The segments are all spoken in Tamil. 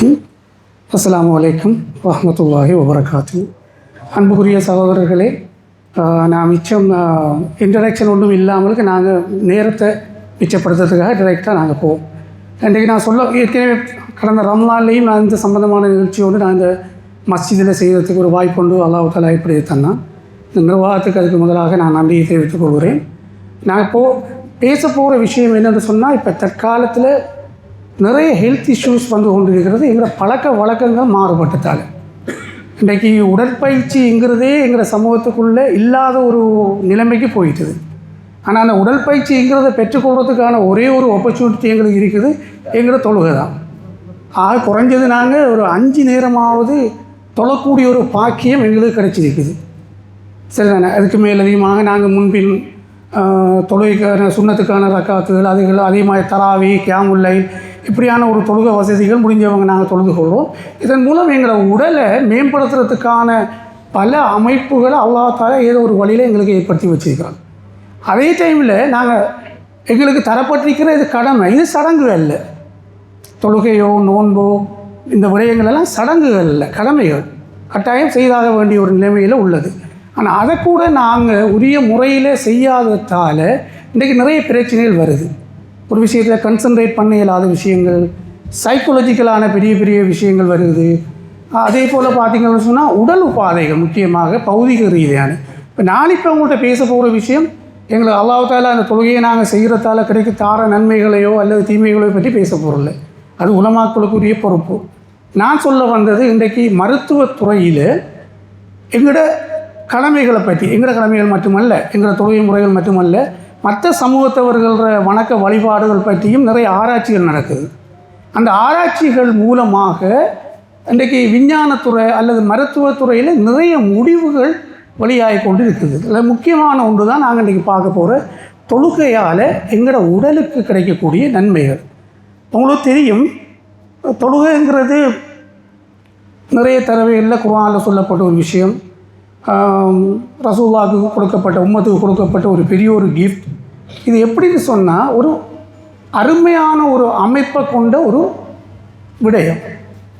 ரஹீம். அஸ்ஸலாமு அலைக்கும் வரஹ்மத்துல்லாஹி வபரகாத்து. அன்புக்குரிய சகோதரர்களே, நான் மிச்சம் இன்ட்ரடக்ஷன் ஒன்றும் இல்லாமலுக்கு நாங்கள் நேரத்தை மிச்சப்படுத்துறதுக்காக டைரெக்டாக நாங்கள் போவோம். இன்றைக்கு நான் ஏற்கனவே கடந்த ரம்லான்லேயும் நான் இந்த சம்பந்தமான நிகழ்ச்சியோடு நான் இந்த மஸ்ஜிதில் செய்கிறதுக்கு ஒரு வாய்ப்பு கொண்டு அல்லாஹ் தஆலா இப்படி தந்தான். இந்த நிர்வாகத்துக்கு அதுக்கு முதலாக நான் நன்றியை தெரிவித்துக் கொள்கிறேன். நான் பேச போகிற விஷயம் என்னென்னு சொன்னால், இப்போ தற்காலத்தில் நிறைய ஹெல்த் இஷ்யூஸ் வந்து கொண்டிருக்கிறது. எங்களோட பழக்க வழக்கங்கள் மாறுபட்டதால் இன்றைக்கி உடற்பயிற்சிங்கிறதே எங்களோட சமூகத்துக்குள்ளே இல்லாத ஒரு நிலைமைக்கு போயிட்டுது. ஆனால் அந்த உடற்பயிற்சிங்கிறத பெற்றுக்கொள்கிறதுக்கான ஒரே ஒரு ஆப்பர்ச்சுனிட்டி எங்களுக்கு இருக்குது, எங்களோட தொழுகை தான். ஆக குறைஞ்சது நாங்கள் ஒரு 5 நேரமாவது தொழக்கூடிய ஒரு பாக்கியம் எங்களுக்கு கிடச்சிருக்குது. சரிதானே? அதுக்கு மேலதிகமாக நாங்கள் முன்பின் தொழுகைக்கான சுண்ணத்துக்கான ரக்காத்துகள் அதே மாதிரி தராவி கியாமுல்லை இப்படியான ஒரு தொழுகை வசதிகள் முடிஞ்சவங்க நாங்கள் தொழுது கொள்வோம். இதன் மூலம் எங்களை உடலை மேம்படுத்துறதுக்கான பல அமைப்புகளை அல்லாஹ் தஆலா ஏதோ ஒரு வழியில் எங்களுக்கு ஏற்படுத்தி வச்சுருக்கிறோம். அதே டைமில் எங்களுக்கு தரப்பட்டிருக்கிற இது கடமை, இது சடங்குகள் இல்லை. தொழுகையோ நோன்போ இந்த விடயங்களெல்லாம் சடங்குகள் இல்லை, கடமைகள். கட்டாயம் செய்தாக வேண்டிய ஒரு நிலைமையில் உள்ளது. ஆனால் அதை கூட நாங்கள் உரிய முறையில் செய்யாததால் இன்றைக்கு நிறைய பிரச்சனைகள் வருது. ஒரு விஷயத்தில் கன்சன்ட்ரேட் பண்ண இயலாத விஷயங்கள், சைக்கோலஜிக்கலான பெரிய பெரிய விஷயங்கள் வருது. அதே போல் பார்த்திங்கன்னு சொன்னால் உடல் உபாதைகள், முக்கியமாக பௌதிக ரீதியான. இப்போ நாளைக்கு அவங்கள்ட்ட பேச போகிற விஷயம் எங்களுக்கு அல்லாஹ் தஆலா அந்த தொழுகையை நாங்கள் செய்கிறதால தார நன்மைகளையோ அல்லது தீமைகளையோ பற்றி பேச போகிறதில்ல. அது உலமாக்களுக்குரிய பொறுப்பு. நான் சொல்ல வந்தது, இன்றைக்கு மருத்துவத்துறையில் எங்களோட கடமைகளை பற்றி, எங்களோட கடமைகள் மட்டுமல்ல, எங்களோட தொழுகை முறைகள் மட்டுமல்ல, மற்ற சமூகத்தவர்கள வணக்க வழிபாடுகள் பற்றியும் நிறைய ஆராய்ச்சிகள் நடக்குது. அந்த ஆராய்ச்சிகள் மூலமாக இன்றைக்கு விஞ்ஞானத்துறை அல்லது மருத்துவத்துறையில் நிறைய முடிவுகள் வெளியாகி கொண்டு இருக்குது. அதில் முக்கியமான ஒன்று தான் நாங்கள் இன்றைக்கி பார்க்க போகிற தொழுகையால் எங்களோட உடலுக்கு கிடைக்கக்கூடிய நன்மைகள். உங்களுக்கு தெரியும், தொழுகைங்கிறது நிறைய தடவைகளில் குர்ஆனில் சொல்லப்பட்ட ஒரு விஷயம். ரசூலுல்லாஹ்வுக்கு கொடுக்கப்பட்ட, உம்மத்துக்கு கொடுக்கப்பட்ட ஒரு பெரிய ஒரு கிஃப்ட். இது எப்படின்னு சொன்னால், ஒரு அருமையான ஒரு அமைப்பை கொண்ட ஒரு விடயம்.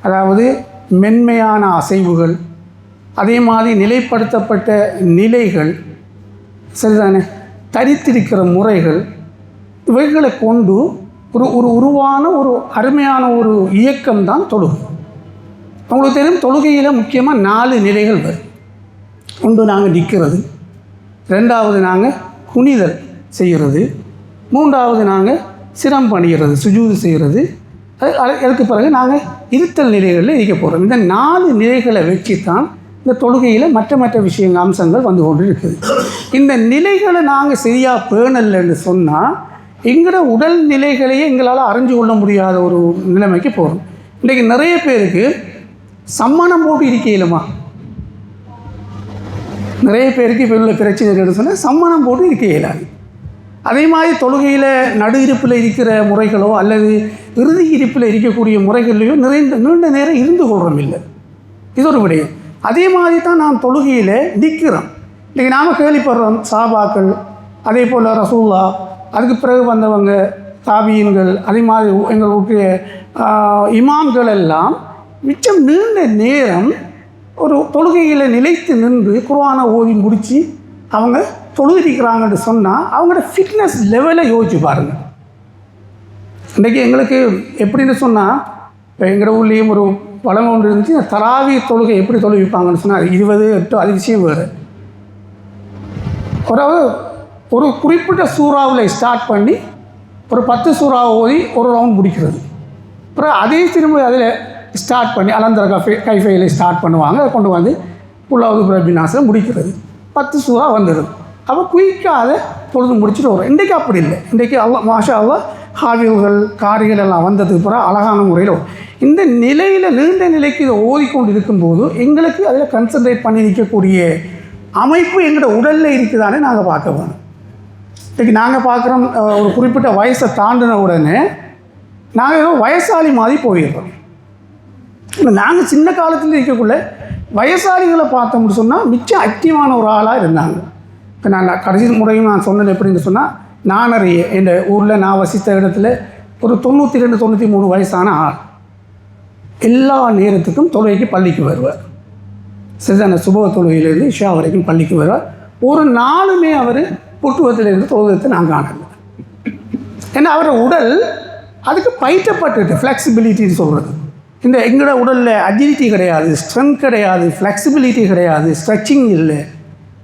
அதாவது மென்மையான அசைவுகள், அதே மாதிரி நிலைப்படுத்தப்பட்ட நிலைகள், சரிதானே, தரித்திருக்கிற முறைகள், இவைகளை கொண்டு ஒரு உருவான ஒரு அருமையான ஒரு இயக்கம் தான் தொழுகை. உங்களுக்கு தெரியும், தொழுகையில் முக்கியமாக 4 நிலைகள் வரும். ஒன்று நாங்கள் நிற்கிறது, 2வது நாங்கள் குனிதல் செய்கிறது, 3வது நாங்கள் சிரம் பணிகிறது, சுஜூது செய்கிறது, அதுக்கு பிறகு நாங்கள் இருத்தல் நிலைகளில் இருக்க போகிறோம். இந்த 4 நிலைகளை வச்சு தான் இந்த தொழுகையில் மற்ற விஷயங்கள் அம்சங்கள் வந்து கொண்டு இருக்குது. இந்த நிலைகளை நாங்கள் சரியாக பேணலைன்னு சொன்னால் எங்களோட உடல் நிலைகளையே எங்களால் அறிஞ்சு கொள்ள முடியாத ஒரு நிலைமைக்கு போகிறோம். இன்றைக்கி நிறைய பேருக்கு சம்மணம் போட்டு இருக்கையிலுமா, நிறைய பேருக்கு இப்போ உள்ள பிரச்சனை சொன்னால் சம்மணம் போட்டு இருக்க இயலாது. அதே மாதிரி தொழுகையில் நடு இருப்பில் இருக்கிற முறைகளோ அல்லது இறுதி இருப்பில் இருக்கக்கூடிய முறைகள்லையோ நீண்ட நேரம் இருந்து கொள்கிறோம் இல்லை. இது ஒரு விடயம். அதே மாதிரி தான் நாம் தொழுகையில் நிற்கிறோம். இன்றைக்கி நாம் கேள்விப்படுறோம், சஹாபாக்கள், அதே போல் ரசூலுல்லாஹ், அதுக்கு பிறகு வந்தவங்க தாபீன்கள், அதே மாதிரி எங்களுடைய இமாம்கள் எல்லாம் மிச்சம் நீண்ட நேரம் ஒரு தொழுகையில் நிலைத்து நின்று குர்ஆனை ஓதி முடித்து அவங்க தொழுதிருக்கிறாங்கன்னு சொன்னால் அவங்களோட ஃபிட்னஸ் லெவலை யோசிச்சு பாருங்கள். இன்றைக்கி எங்களுக்கு எப்படின்னு சொன்னால், இப்போ எங்கள் ஊர்லேயும் ஒரு பழமை ஒன்று இருந்துச்சு, தராவி தொழுகை எப்படி தொழுவிப்பாங்கன்னு சொன்னால் 20-8 அது விஷயம் வேறு. ஒரு குறிப்பிட்ட சூறாவில் ஸ்டார்ட் பண்ணி ஒரு 10 சூறாவை ஓதி ஒரு ரவுண்ட் முடிக்கிறது. அப்புறம் அதே திரும்ப அதில் ஸ்டார்ட் பண்ணி அலந்தர கைஃபையில் ஸ்டார்ட் பண்ணுவாங்க, அதை கொண்டு வந்து புல்லாவது பிரபிநாசில் முடிக்கிறது. 10 சூறா வந்துடுது. அப்போ குயிக்காக அதை பொழுது முடிச்சுட்டு வரும். இன்றைக்கு அப்படி இல்லை. இன்றைக்கு மாஷா அல்லாஹ் ஹாஃபில்கள் காரிகள் எல்லாம் வந்ததுக்கு பிறகு அழகான முறையில் இந்த நிலையில் நீண்ட நிலைக்கு இதை ஓதிக்கொண்டு இருக்கும்போது எங்களுக்கு அதில் கன்சன்ட்ரேட் பண்ணி நிற்கக்கூடிய அமைப்பு எங்களோட உடலில் இருக்குதானே நாங்கள் பார்க்க வேணும். இன்றைக்கி நாங்கள் பார்க்குறோம், ஒரு குறிப்பிட்ட வயசை தாண்டின உடனே நாங்கள் ஏதோ வயசாளி மாதிரி போயிடுறோம். நாங்கள் சின்ன காலத்தில் இருக்கக்குள்ள வயசாளிகளை பார்த்தோம்னு சொன்னால் மிச்சம் ஆக்டிவான ஒரு ஆளாக இருந்தாங்க. இப்போ நான் கடைசி முறையும் நான் சொன்னது எப்படின்னு சொன்னால், நான் அறிய என் ஊரில் நான் வசித்த இடத்துல ஒரு 92-93 வயசான ஆள். எல்லா நேரத்துக்கும் தொழுகைக்கு பள்ளிக்கு வருவார். சரிதான? சுப தொழுகையிலேருந்து இஷா வரைக்கும் பள்ளிக்கு வருவார். ஒரு நாளுமே அவர் புட்டுவத்திலிருந்து தொழுகத்தை நான் காணல. ஏன்னா அவரோட உடல் அதுக்கு பயிற்றப்பட்டுட்டு, ஃப்ளெக்சிபிலிட்டின்னு சொல்கிறது. இந்த எங்களோட உடலில் அஜிலிட்டி கிடையாது, ஸ்ட்ரென்த் கிடையாது, ஃப்ளெக்சிபிலிட்டி கிடையாது, ஸ்ட்ரெச்சிங் இல்லை,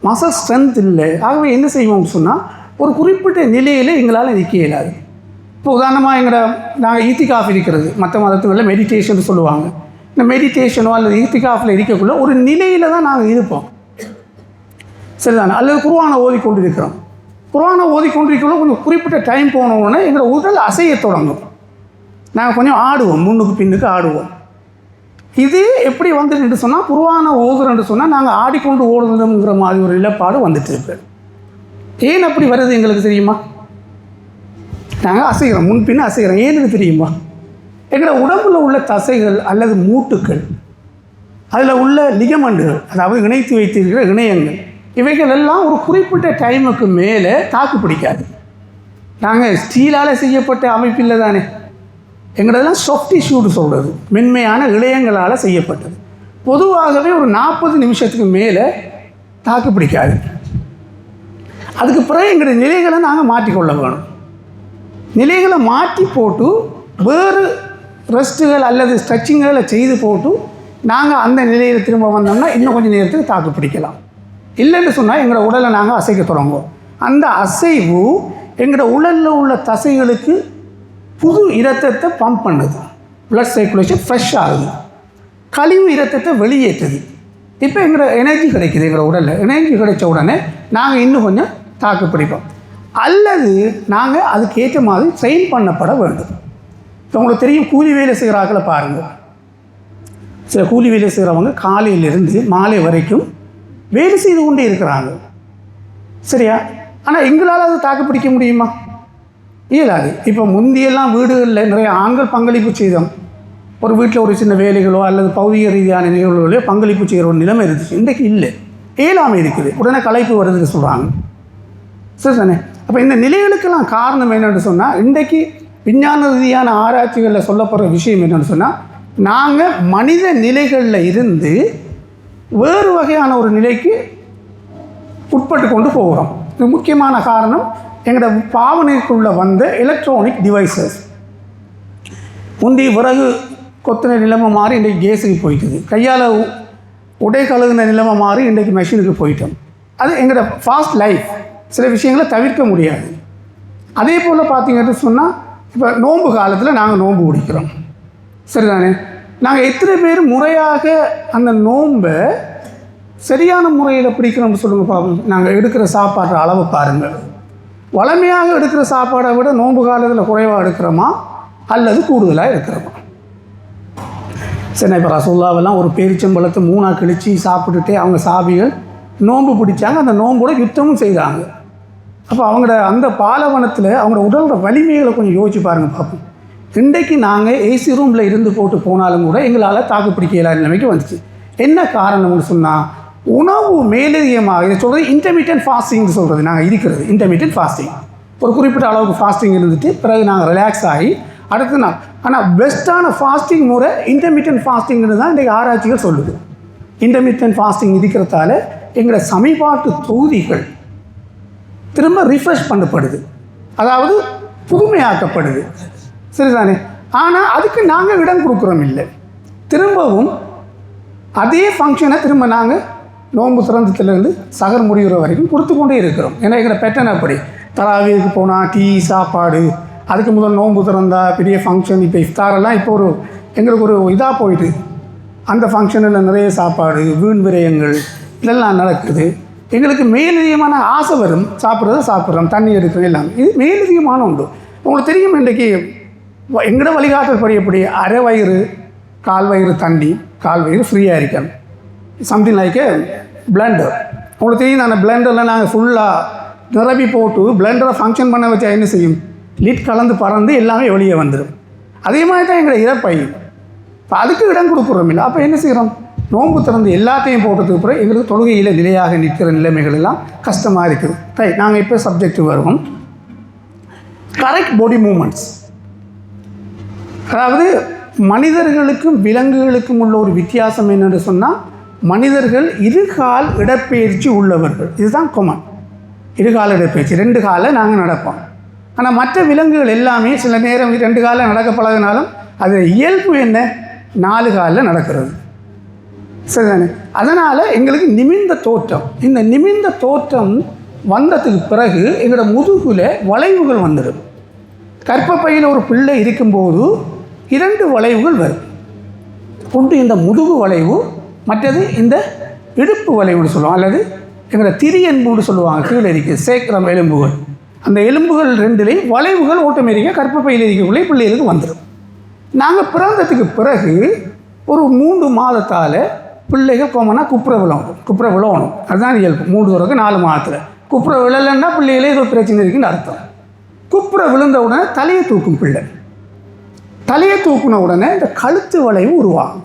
மசில் ஸ்ட்ரென்த் இல்லை. ஆகவே என்ன செய்வோம்னு சொன்னால் ஒரு குறிப்பிட்ட நிலையில் எங்களால் நிற்க இயலாது. இப்போ உதாரணமாக நாங்கள் ஈத்திகாஃப் இருக்கிறது, மற்ற மதத்துகளில் மெடிடேஷன் சொல்லுவாங்க. இந்த மெடிடேஷனோ அல்லது ஈத்திகாஃபில் இருக்கக்குள்ள ஒரு நிலையில் தான் நாங்கள் இருப்போம். சரிதானே? அல்லது குர்ஆனை ஓதிக்கொண்டு இருக்கிறோம். குர்ஆனை ஓதிக்கொண்டிருக்கக்குள்ள கொஞ்சம் குறிப்பிட்ட டைம் போனோடனே எங்களோட உடல் அசைய தொடங்கும். நாங்கள் கொஞ்சம் ஆடுவோம், முன்னுக்கு பின்னுக்கு ஆடுவோம். இது எப்படி வந்துட்டு சொன்னால், குர்ஆனை ஓதுறேன்னு சொன்னால் நாங்கள் ஆடிக்கொண்டு ஓடுறதுங்கிற மாதிரி ஒரு நிலப்பாடு வந்துட்டு இருக்கு. ஏன் அப்படி வருது எங்களுக்கு தெரியுமா? நாங்கள் அசைகிறோம், முன்பின்னு அசைகிறோம். ஏன்னு தெரியுமா? எங்களோட உடம்புல உள்ள தசைகள் அல்லது மூட்டுக்கள், அதில் உள்ள லிகமெண்டுகள், அதாவது இணைத்து வைத்திருக்கிற இணையங்கள், இவைகள் எல்லாம் ஒரு குறிப்பிட்ட டைமுக்கு மேலே தாக்கு பிடிக்காது. நாங்கள் ஸ்டீலால் செய்யப்பட்ட அமைப்பில் தானே, எங்களதெல்லாம் சாஃப்ட் டிஷ்யூன்னு சொல்கிறது, மென்மையான இழையங்களால் செய்யப்பட்டது. பொதுவாகவே ஒரு 40 நிமிஷத்துக்கு மேலே தாக்கு பிடிக்காது. அதுக்கு பிறகு எங்களுடைய நிலைகளை நாங்கள் மாற்றிக்கொள்ள வேணும். நிலைகளை மாற்றி போட்டு வேறு ரெஸ்ட்டுகள் அல்லது ஸ்ட்ரெச்சிங்களை செய்து போட்டு நாங்கள் அந்த நிலையில் திரும்ப வந்தோம்னா இன்னும் கொஞ்சம் நேரத்துக்கு தாக்கு பிடிக்கலாம். இல்லைன்னு சொன்னால் எங்களோட உடலை நாங்கள் அசைக்க தொடங்குவோம். அந்த அசைவு எங்களோட உடலில் உள்ள தசைகளுக்கு புது இரத்தத்தை பம்ப் பண்ணுது, ப்ளட் சர்க்குலேஷன் ஃப்ரெஷ் ஆகுது, கழிவு இரத்தத்தை வெளியேற்றுது. இப்போ எங்களோட எனர்ஜி கிடைக்குது. எங்களோட உடலில் எனர்ஜி கிடைச்ச உடனே நாங்கள் இன்னும் கொஞ்சம் தாக்கு பிடிப்போம். அல்லது நாங்கள் அதுக்கேற்ற மாதிரி ட்ரெயின் பண்ணப்பட வேண்டும். இப்போ உங்களுக்கு தெரியும், கூலி வேலை செய்கிறாக்களை பாருங்கள். சில கூலி வேலை செய்கிறவங்க காலையிலிருந்து மாலை வரைக்கும் வேலை செய்து கொண்டே இருக்கிறாங்க. சரியா? ஆனால் எங்களால் அது தாக்கு பிடிக்க முடியுமா? இயலாது. இப்போ முந்தியெல்லாம் வீடுகளில் நிறைய ஆண்கள் பங்களிப்பு செய்தோம். ஒரு வீட்டில் ஒரு சின்ன வேலைகளோ அல்லது பௌதிக ரீதியான நிகழ்வுகளோ பங்களிப்பு செய்கிற ஒரு நிலைமை இருந்துச்சு. இன்றைக்கு இல்லை, இயலாமை இருக்குது. உடனே களைப்பு வருதுன்னு சொல்கிறாங்க. சரி தானே? அப்போ இந்த நிலைகளுக்கெல்லாம் காரணம் என்னென்னு சொன்னால், இன்றைக்கு விஞ்ஞான ரீதியான ஆராய்ச்சிகளில் சொல்லப்படுற விஷயம் என்னென்னு சொன்னால், நாங்கள் மனித நிலைகளில் இருந்து வேறு வகையான ஒரு நிலைக்கு உட்பட்டு கொண்டு போகிறோம். இது முக்கியமான காரணம் எங்களோட பாவனைக்குள்ளே வந்த எலக்ட்ரானிக் டிவைசஸ். முந்தி விறகு கொத்தின நிலைமை மாறி இன்றைக்கு கேஸுக்கு போயிட்டுது. கையால் உடை கழுகுன நிலைமை மாறி இன்றைக்கு மெஷினுக்கு போயிட்டோம். அது எங்களோட ஃபாஸ்ட் லைஃப், சில விஷயங்களை தவிர்க்க முடியாது. அதே போல் பார்த்திங்கன்னு சொன்னால், இப்போ நோன்பு காலத்தில் நாங்கள் நோன்பு பிடிக்கிறோம். சரிதானே? நாங்கள் எத்தனை பேர் முறையாக அந்த நோன்பை சரியான முறையில் பிடிக்கிறோம்னு சொல்லுங்கள் பார்ப்போம். நாங்கள் எடுக்கிற சாப்பாடு அளவு பாருங்கள். வளமையாக எடுக்கிற சாப்பாடை விட நோன்பு காலத்தில் குறைவாக எடுக்கிறோமா அல்லது கூடுதலாக எடுக்கிறோமா? சரி, இப்போ ரசூலுல்லாஹ்வெல்லாம் ஒரு பேரிச்சம்பழத்தை 3ஆக கிழிச்சு சாப்பிட்டுட்டே அவங்க சாபிகள் நோன்பு பிடிச்சாங்க. அந்த நோன்போட யுத்தமும் செய்தாங்க. அப்போ அவங்களோட அந்த பாலைவனத்தில் அவங்களோட உடலோட வலிமைகளை கொஞ்சம் யோசிச்சு பாருங்கள் பார்ப்போம். இன்றைக்கு நாங்கள் ஏசி ரூமில் இருந்து போட்டு போனாலும் கூட எங்களால் தாக்கு பிடிக்க இயலாத நிலைமைக்கு வந்துச்சு. என்ன காரணம்னு சொன்னால், உணவு மேலதிகமாக, இதை சொல்கிறது இன்டர்மீடியன்ட் ஃபாஸ்டிங்னு சொல்கிறது. நாங்கள் இருக்கிறது இன்டர்மீடியன்ட் ஃபாஸ்டிங். ஒரு குறிப்பிட்ட அளவுக்கு ஃபாஸ்டிங் இருந்துட்டு பிறகு நாங்கள் ரிலாக்ஸ் ஆகி அடுத்த நாள். ஆனால் பெஸ்ட்டான ஃபாஸ்டிங் முறை இன்டர்மீடியன்ட் ஃபாஸ்டிங்னு தான் இன்றைக்கு ஆராய்ச்சிகள் சொல்லுது. இன்டர்மீடியன்ட் ஃபாஸ்டிங் இருக்கிறதால எங்களோட சமீபாட்டு தொகுதிகள் திரும்ப ரிஃப்ரெஷ் பண்ணப்படுது, அதாவது புதுமையாக்கப்படுது. சரிதானே? ஆனால் அதுக்கு நாங்கள் இடம் கொடுக்குறோம் இல்லை. திரும்பவும் அதே ஃபங்க்ஷனை திரும்ப நாங்கள் நோன்பு திறந்தத்துலேருந்து சகர் முடிகிற வரைக்கும் கொடுத்து கொண்டே இருக்கிறோம். ஏன்னா எங்களை பெட்டனை அப்படி தராவிக்கு போனால் டீ சாப்பாடு, அதுக்கு முதல் நோன்பு திறந்தா பெரிய ஃபங்க்ஷன். இப்போ இஃப்தாரெல்லாம் இப்போ எங்களுக்கு ஒரு இதாக போயிட்டு, அந்த ஃபங்க்ஷனில் நிறைய சாப்பாடு, வீண் விரயங்கள் இதெல்லாம் நடக்குது. எங்களுக்கு மேலதிகமான ஆசை வரும், சாப்பிட்றோம், தண்ணி எடுக்கிறது எல்லாம். இது மேலதிகமான உண்டு. உங்களுக்கு தெரியும், இன்றைக்கு எங்களோட வழிகாட்டல் படி எப்படி அரை வயிறு கால் வயிறு தண்ணி, கால் வயிறு ஃப்ரீயாக இருக்கணும். சம்திங் லைக் ஏ பிளெண்டர். உங்களுக்கு தெரியும், அந்த பிளெண்டரில் நாங்கள் ஃபுல்லாக நிரப்பி போட்டு பிளெண்டரை ஃபங்க்ஷன் பண்ண வச்சா என்ன செய்யும்? லிட் கலந்து பறந்து எல்லாமே வெளியே வந்துடும். அதே மாதிரி தான் எங்களை இறப்பை. இப்போ அதுக்கு இடம் கொடுக்குறோம் இல்லை. அப்போ என்ன செய்கிறோம்? நோன்பு திறந்து எல்லாத்தையும் போட்டதுக்கு பிறகு எங்களுக்கு தொழுகையில் நிலையாக நிற்கிற நிலைமைகள் எல்லாம் கஷ்டமாக இருக்குது. ரைட், நாங்கள் இப்போ சப்ஜெக்ட் வருவோம். கரெக்ட் பாடி மூமெண்ட்ஸ், அதாவது மனிதர்களுக்கும் விலங்குகளுக்கும் உள்ள ஒரு வித்தியாசம் என்னென்று சொன்னால், மனிதர்கள் இருகால் இடப்பெயர்ச்சி உள்ளவர்கள். இதுதான் கொமன். இருகால இடப்பெயர்ச்சி, 2 காலில் நாங்கள் நடப்போம். ஆனால் மற்ற விலங்குகள் எல்லாமே சில நேரம் 2 காலில் நடக்க பழகினாலும் அது இயல்பு என்ன, 4 காலில் நடக்கிறது. சரிதானே? அதனால் எங்களுக்கு நிமிர்ந்த தோற்றம். இந்த நிமிர்ந்த தோற்றம் வந்ததுக்கு பிறகு எங்களோட முதுகில் வளைவுகள் வந்துடும். கர்ப்பப்பையில் ஒரு பிள்ளை இருக்கும்போது 2 வளைவுகள் வரும். ஒன்று இந்த முதுகு வளைவு, மற்றது இந்த இடுப்பு வளைவுன்னு சொல்லுவோம், அல்லது எங்களோட திரி எலும்புன்னு சொல்லுவாங்க. கீழே இருக்குது சேக்கிரம் எலும்புகள். அந்த எலும்புகள் 2லேயும் வளைவுகள் ஓட்டோமேட்டிக்காக கர்ப்பப்பையில் இருக்கக்குள்ளே பிள்ளைகளுக்கு வந்துடும். நாங்கள் பிறந்ததுக்கு பிறகு ஒரு 3 மாதத்தால் பிள்ளைகள் கோமனா குப்புற விழணும். அதுதான் இயல்பு. 3 வரைக்கும் 4 மாதத்தில் குப்புற விழலைன்னா பிள்ளைகளே ஏதோ பிரச்சனை இருக்குன்னு அர்த்தம். குப்புற விழுந்த உடனே தலையை தூக்கும் பிள்ளை. தலையை தூக்குன உடனே இந்த கழுத்து வளைவு உருவாகும்.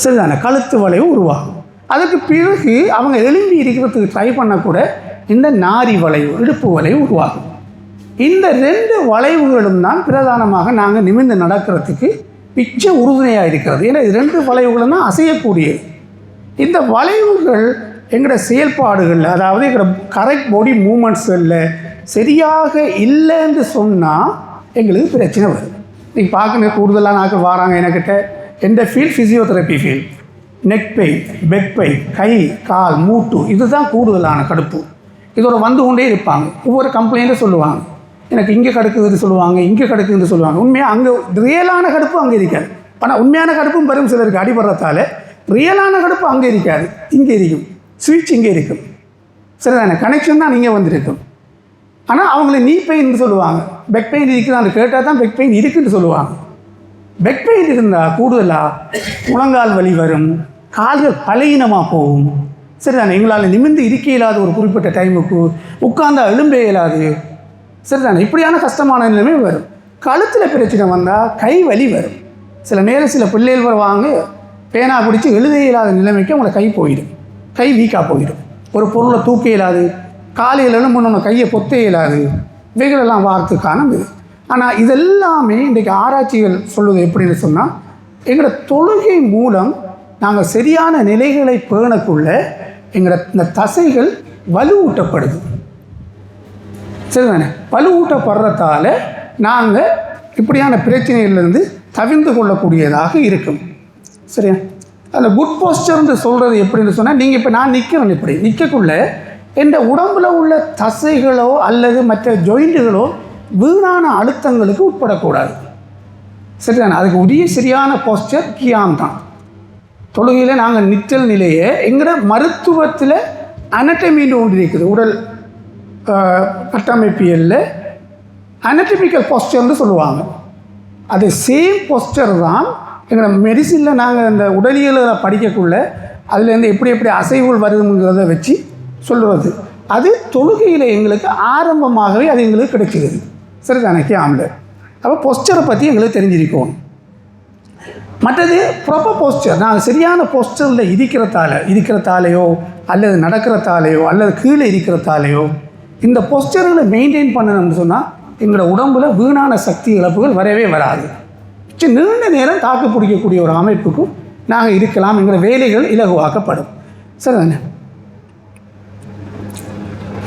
சரிதானே? கழுத்து வளைவு உருவாகும். அதுக்கு பிறகு அவங்க எலும்பி இருக்கிறதுக்கு ட்ரை பண்ணக்கூட இந்த நாரி வளைவு, இடுப்பு வளைவு உருவாகும். இந்த 2 வளைவுகளும் தான் பிரதானமாக நாங்கள் நிமிர்ந்து நடக்கிறதுக்கு மிச்ச உறுதுணையாக இருக்கிறது. ஏன்னா இது 2 வளைவுகளும் தான் அசையக்கூடியது. இந்த வளைவுகள் எங்களோட செயல்பாடுகளில், அதாவது எங்களோட கரெக்ட் பாடி மூமெண்ட்ஸ்களில் சரியாக இல்லைன்னு சொன்னால் எங்களுக்கு பிரச்சனை வருது. நீங்கள் பார்க்கணும், கூடுதலாக நாட்கள் வராங்க என்கிட்ட. எந்த field? Physiotherapy field. Neck pain, back pain, கை கால் மூட்டு, இதுதான் கூடுதலான கடுப்பு. இதோட வந்து கொண்டே இருப்பாங்க. ஒவ்வொரு கம்ப்ளைண்ட்டும் சொல்லுவாங்க, எனக்கு இங்கே கடுக்குதுன்னு சொல்லுவாங்க, இங்கே கடுக்குதுன்னு சொல்லுவாங்க. உண்மையாக அங்கே ரியலான கடுப்பு அங்கே இருக்காது. ஆனால் உண்மையான கடுப்பும் பெரும் சிலருக்கு அடிபடுறதால ரியலான கடுப்பு அங்கே இருக்காது, இங்கே இருக்கும். ஸ்விட்ச் இங்கே இருக்கும். சரிதானே? கனெக்ஷன் தான் இங்கே வந்துருக்கும். ஆனால் அவங்கள நீ பெயின் சொல்லுவாங்க. பெக் பெயின் இருக்குதான்னு கேட்டால் தான் பெக் பெயின் இருக்குன்னு சொல்லுவாங்க. பெக் பெயின் இருந்தால் கூடுதலாக முழங்கால் வலி வரும், கால்கள் பலகீனமாக போகும். சரிதானே? எங்களால் நிமிர்ந்து இருக்க இயலாத ஒரு குறிப்பிட்ட டைமுக்கு, உட்கார்ந்தா எழும்பே இயலாது. சரிதானே? இப்படியான கஷ்டமான நிலைமை வரும். கழுத்தில் பிரச்சனை வந்தால் கை வலி வரும். சில நேரம் சில பிள்ளைகள் வருவாங்க, பேனா பிடிச்சி எழுத இயலாத நிலைமைக்கு அவங்கள கை போயிடும், கை வீக்காக போயிடும். ஒரு பொருளை தூக்க இயலாது, காலையில் எழும்பணுன்னு கையை பொத்த இயலாது. இவைகளெல்லாம் வாரத்துக்கான இது. ஆனால் இதெல்லாமே இன்றைக்கு ஆராய்ச்சிகள் சொல்லுவது எப்படின்னு சொன்னால், எங்களோட தொழுகை மூலம் நாங்கள் சரியான நிலைகளை பேணக்குள்ள எங்களோட இந்த தசைகள் வலுவூட்டப்படுது. சரிதானே? வலுவூட்டப்படுறதால நாங்கள் இப்படியான பிரச்சனையிலிருந்து தவிர்த்து கொள்ளக்கூடியதாக இருக்கும். சரியா? அதில் குட் போஸ்டர்ன்னு சொல்கிறது எப்படின்னு சொன்னால், நீங்கள் இப்போ நான் நிற்கிறேன், இப்படி நிற்கக்குள்ள எந்த உடம்பில் உள்ள தசைகளோ அல்லது மற்ற ஜாயிண்ட்டுகளோ வீணான அழுத்தங்களுக்கு உட்படக்கூடாது. சரிதானே? அதுக்கு உரிய சரியான போஸ்டர் கியாம் தான். தொழுகையில் நாங்கள் நிற்றல் நிலையை எங்களோட மருத்துவத்தில் அனட்டமின்னு ஒன்று இருக்குது. உடல் கட்டமைப்பியலில் அனட்டமிக்கல் போஸ்டர்னு சொல்லுவாங்க. அது சேம் போஸ்டர் தான் எங்களோட மெடிசினில் நாங்கள் அந்த உடலியலில் படிக்கக்குள்ள அதுலேருந்து எப்படி எப்படி அசைவுகள் வருதுங்கிறத வச்சு சொல்லுவது. அது தொழுகையில் எங்களுக்கு ஆரம்பமாகவே அது எங்களுக்கு கிடைச்சிது. சரிதானே? கியாமில் அப்போ போஸ்டரை பற்றி எங்களுக்கு தெரிஞ்சிருக்கோம். மற்றது ப்ராப்பர் போஸ்டர், நாங்கள் சரியான போஸ்டரில் இருக்கிறதாலேயோ அல்லது நடக்கிறதாலேயோ அல்லது கீழே இருக்கிறதாலேயோ இந்த போஸ்டர்களை மெயின்டைன் பண்ணணும்னு சொன்னால் எங்களோட உடம்பில் வீணான சக்தி இழப்புகள் வரவே வராது. நீண்ட நேரம் தாக்கு பிடிக்கக்கூடிய ஒரு அமைப்புக்கும் நாங்கள் இருக்கலாம். எங்களோட வேலைகள் இலகுவாக்கப்படும். சரிதானே?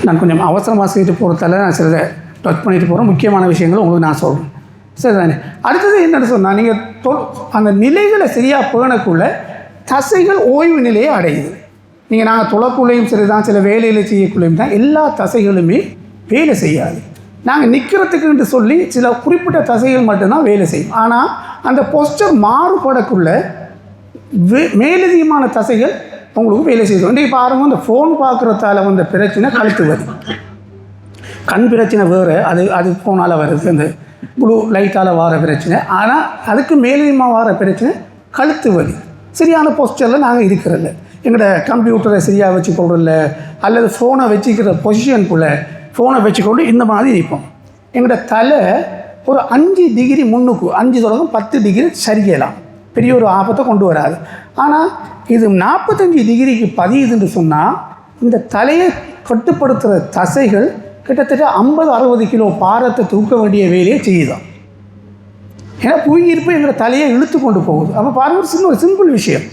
நான் கொஞ்சம் அவசரமாக செய்துட்டு போகிறதால நான் சிலதை டச் பண்ணிட்டு போகிறேன். முக்கியமான விஷயங்கள் உங்களுக்கு நான் சொல்கிறேன். சரிதானே? அடுத்தது என்னென்னு சொன்னால், நீங்கள் அந்த நிலைகளை சரியாக பேணக்குள்ள தசைகள் ஓய்வு நிலையை அடையுது. நாங்கள் தொழக்குள்ளேயும் சரி தான், சில வேலையில் செய்யக்குள்ளேயும் தான் எல்லா தசைகளுமே வேலை செய்யாது. நாங்கள் நிற்கிறதுக்குன்னு சொல்லி சில குறிப்பிட்ட தசைகள் மட்டும்தான் வேலை செய்யும். ஆனால் அந்த போஸ்டர் மாறுபடக்குள்ள மேலதிகமான தசைகள் உங்களுக்கு வேலை செய்யும். இன்றைக்கு பாருங்கள், இந்த ஃபோன் பார்க்குறதால வந்த பிரச்சனை கழுத்து வலி. கண் பிரச்சனை வேறு, அது ஃபோனால் வருது, அந்த ப்ளூ லைட்டால் வர பிரச்சனை. ஆனால் அதுக்கு மேலதிகமாக வர பிரச்சனை கழுத்து வலி. சரியான போஸ்டரில் நாங்கள் இருக்கிறதில்ல, எங்களோட கம்ப்யூட்டரை சரியாக வச்சுக்கொள்றதில்ல, அல்லது ஃபோனை வச்சுக்கிற பொசிஷனுக்குள்ளே ஃபோனை வச்சுக்கொண்டு இந்த மாதிரி இருப்போம். எங்களோட தலை ஒரு 5 டிகிரி முன்னுக்கு, 5 தொடங்கும் 10 டிகிரி சரியலாம், பெரிய ஒரு ஆபத்தை கொண்டு வராது. ஆனால் இது 45 டிகிரிக்கு பதியுதுன்னு சொன்னால் இந்த தலையை கட்டுப்படுத்துகிற தசைகள் கிட்டத்தட்ட 50-60 கிலோ பாரத்தை தூக்க வேண்டிய வேலையை செய்யுதான். ஏன்னா புவியீர்ப்பு எங்களை தலையை இழுத்து கொண்டு போகுது. அப்போ பாருங்கள், ஒரு சிம்பிள் விஷயம்.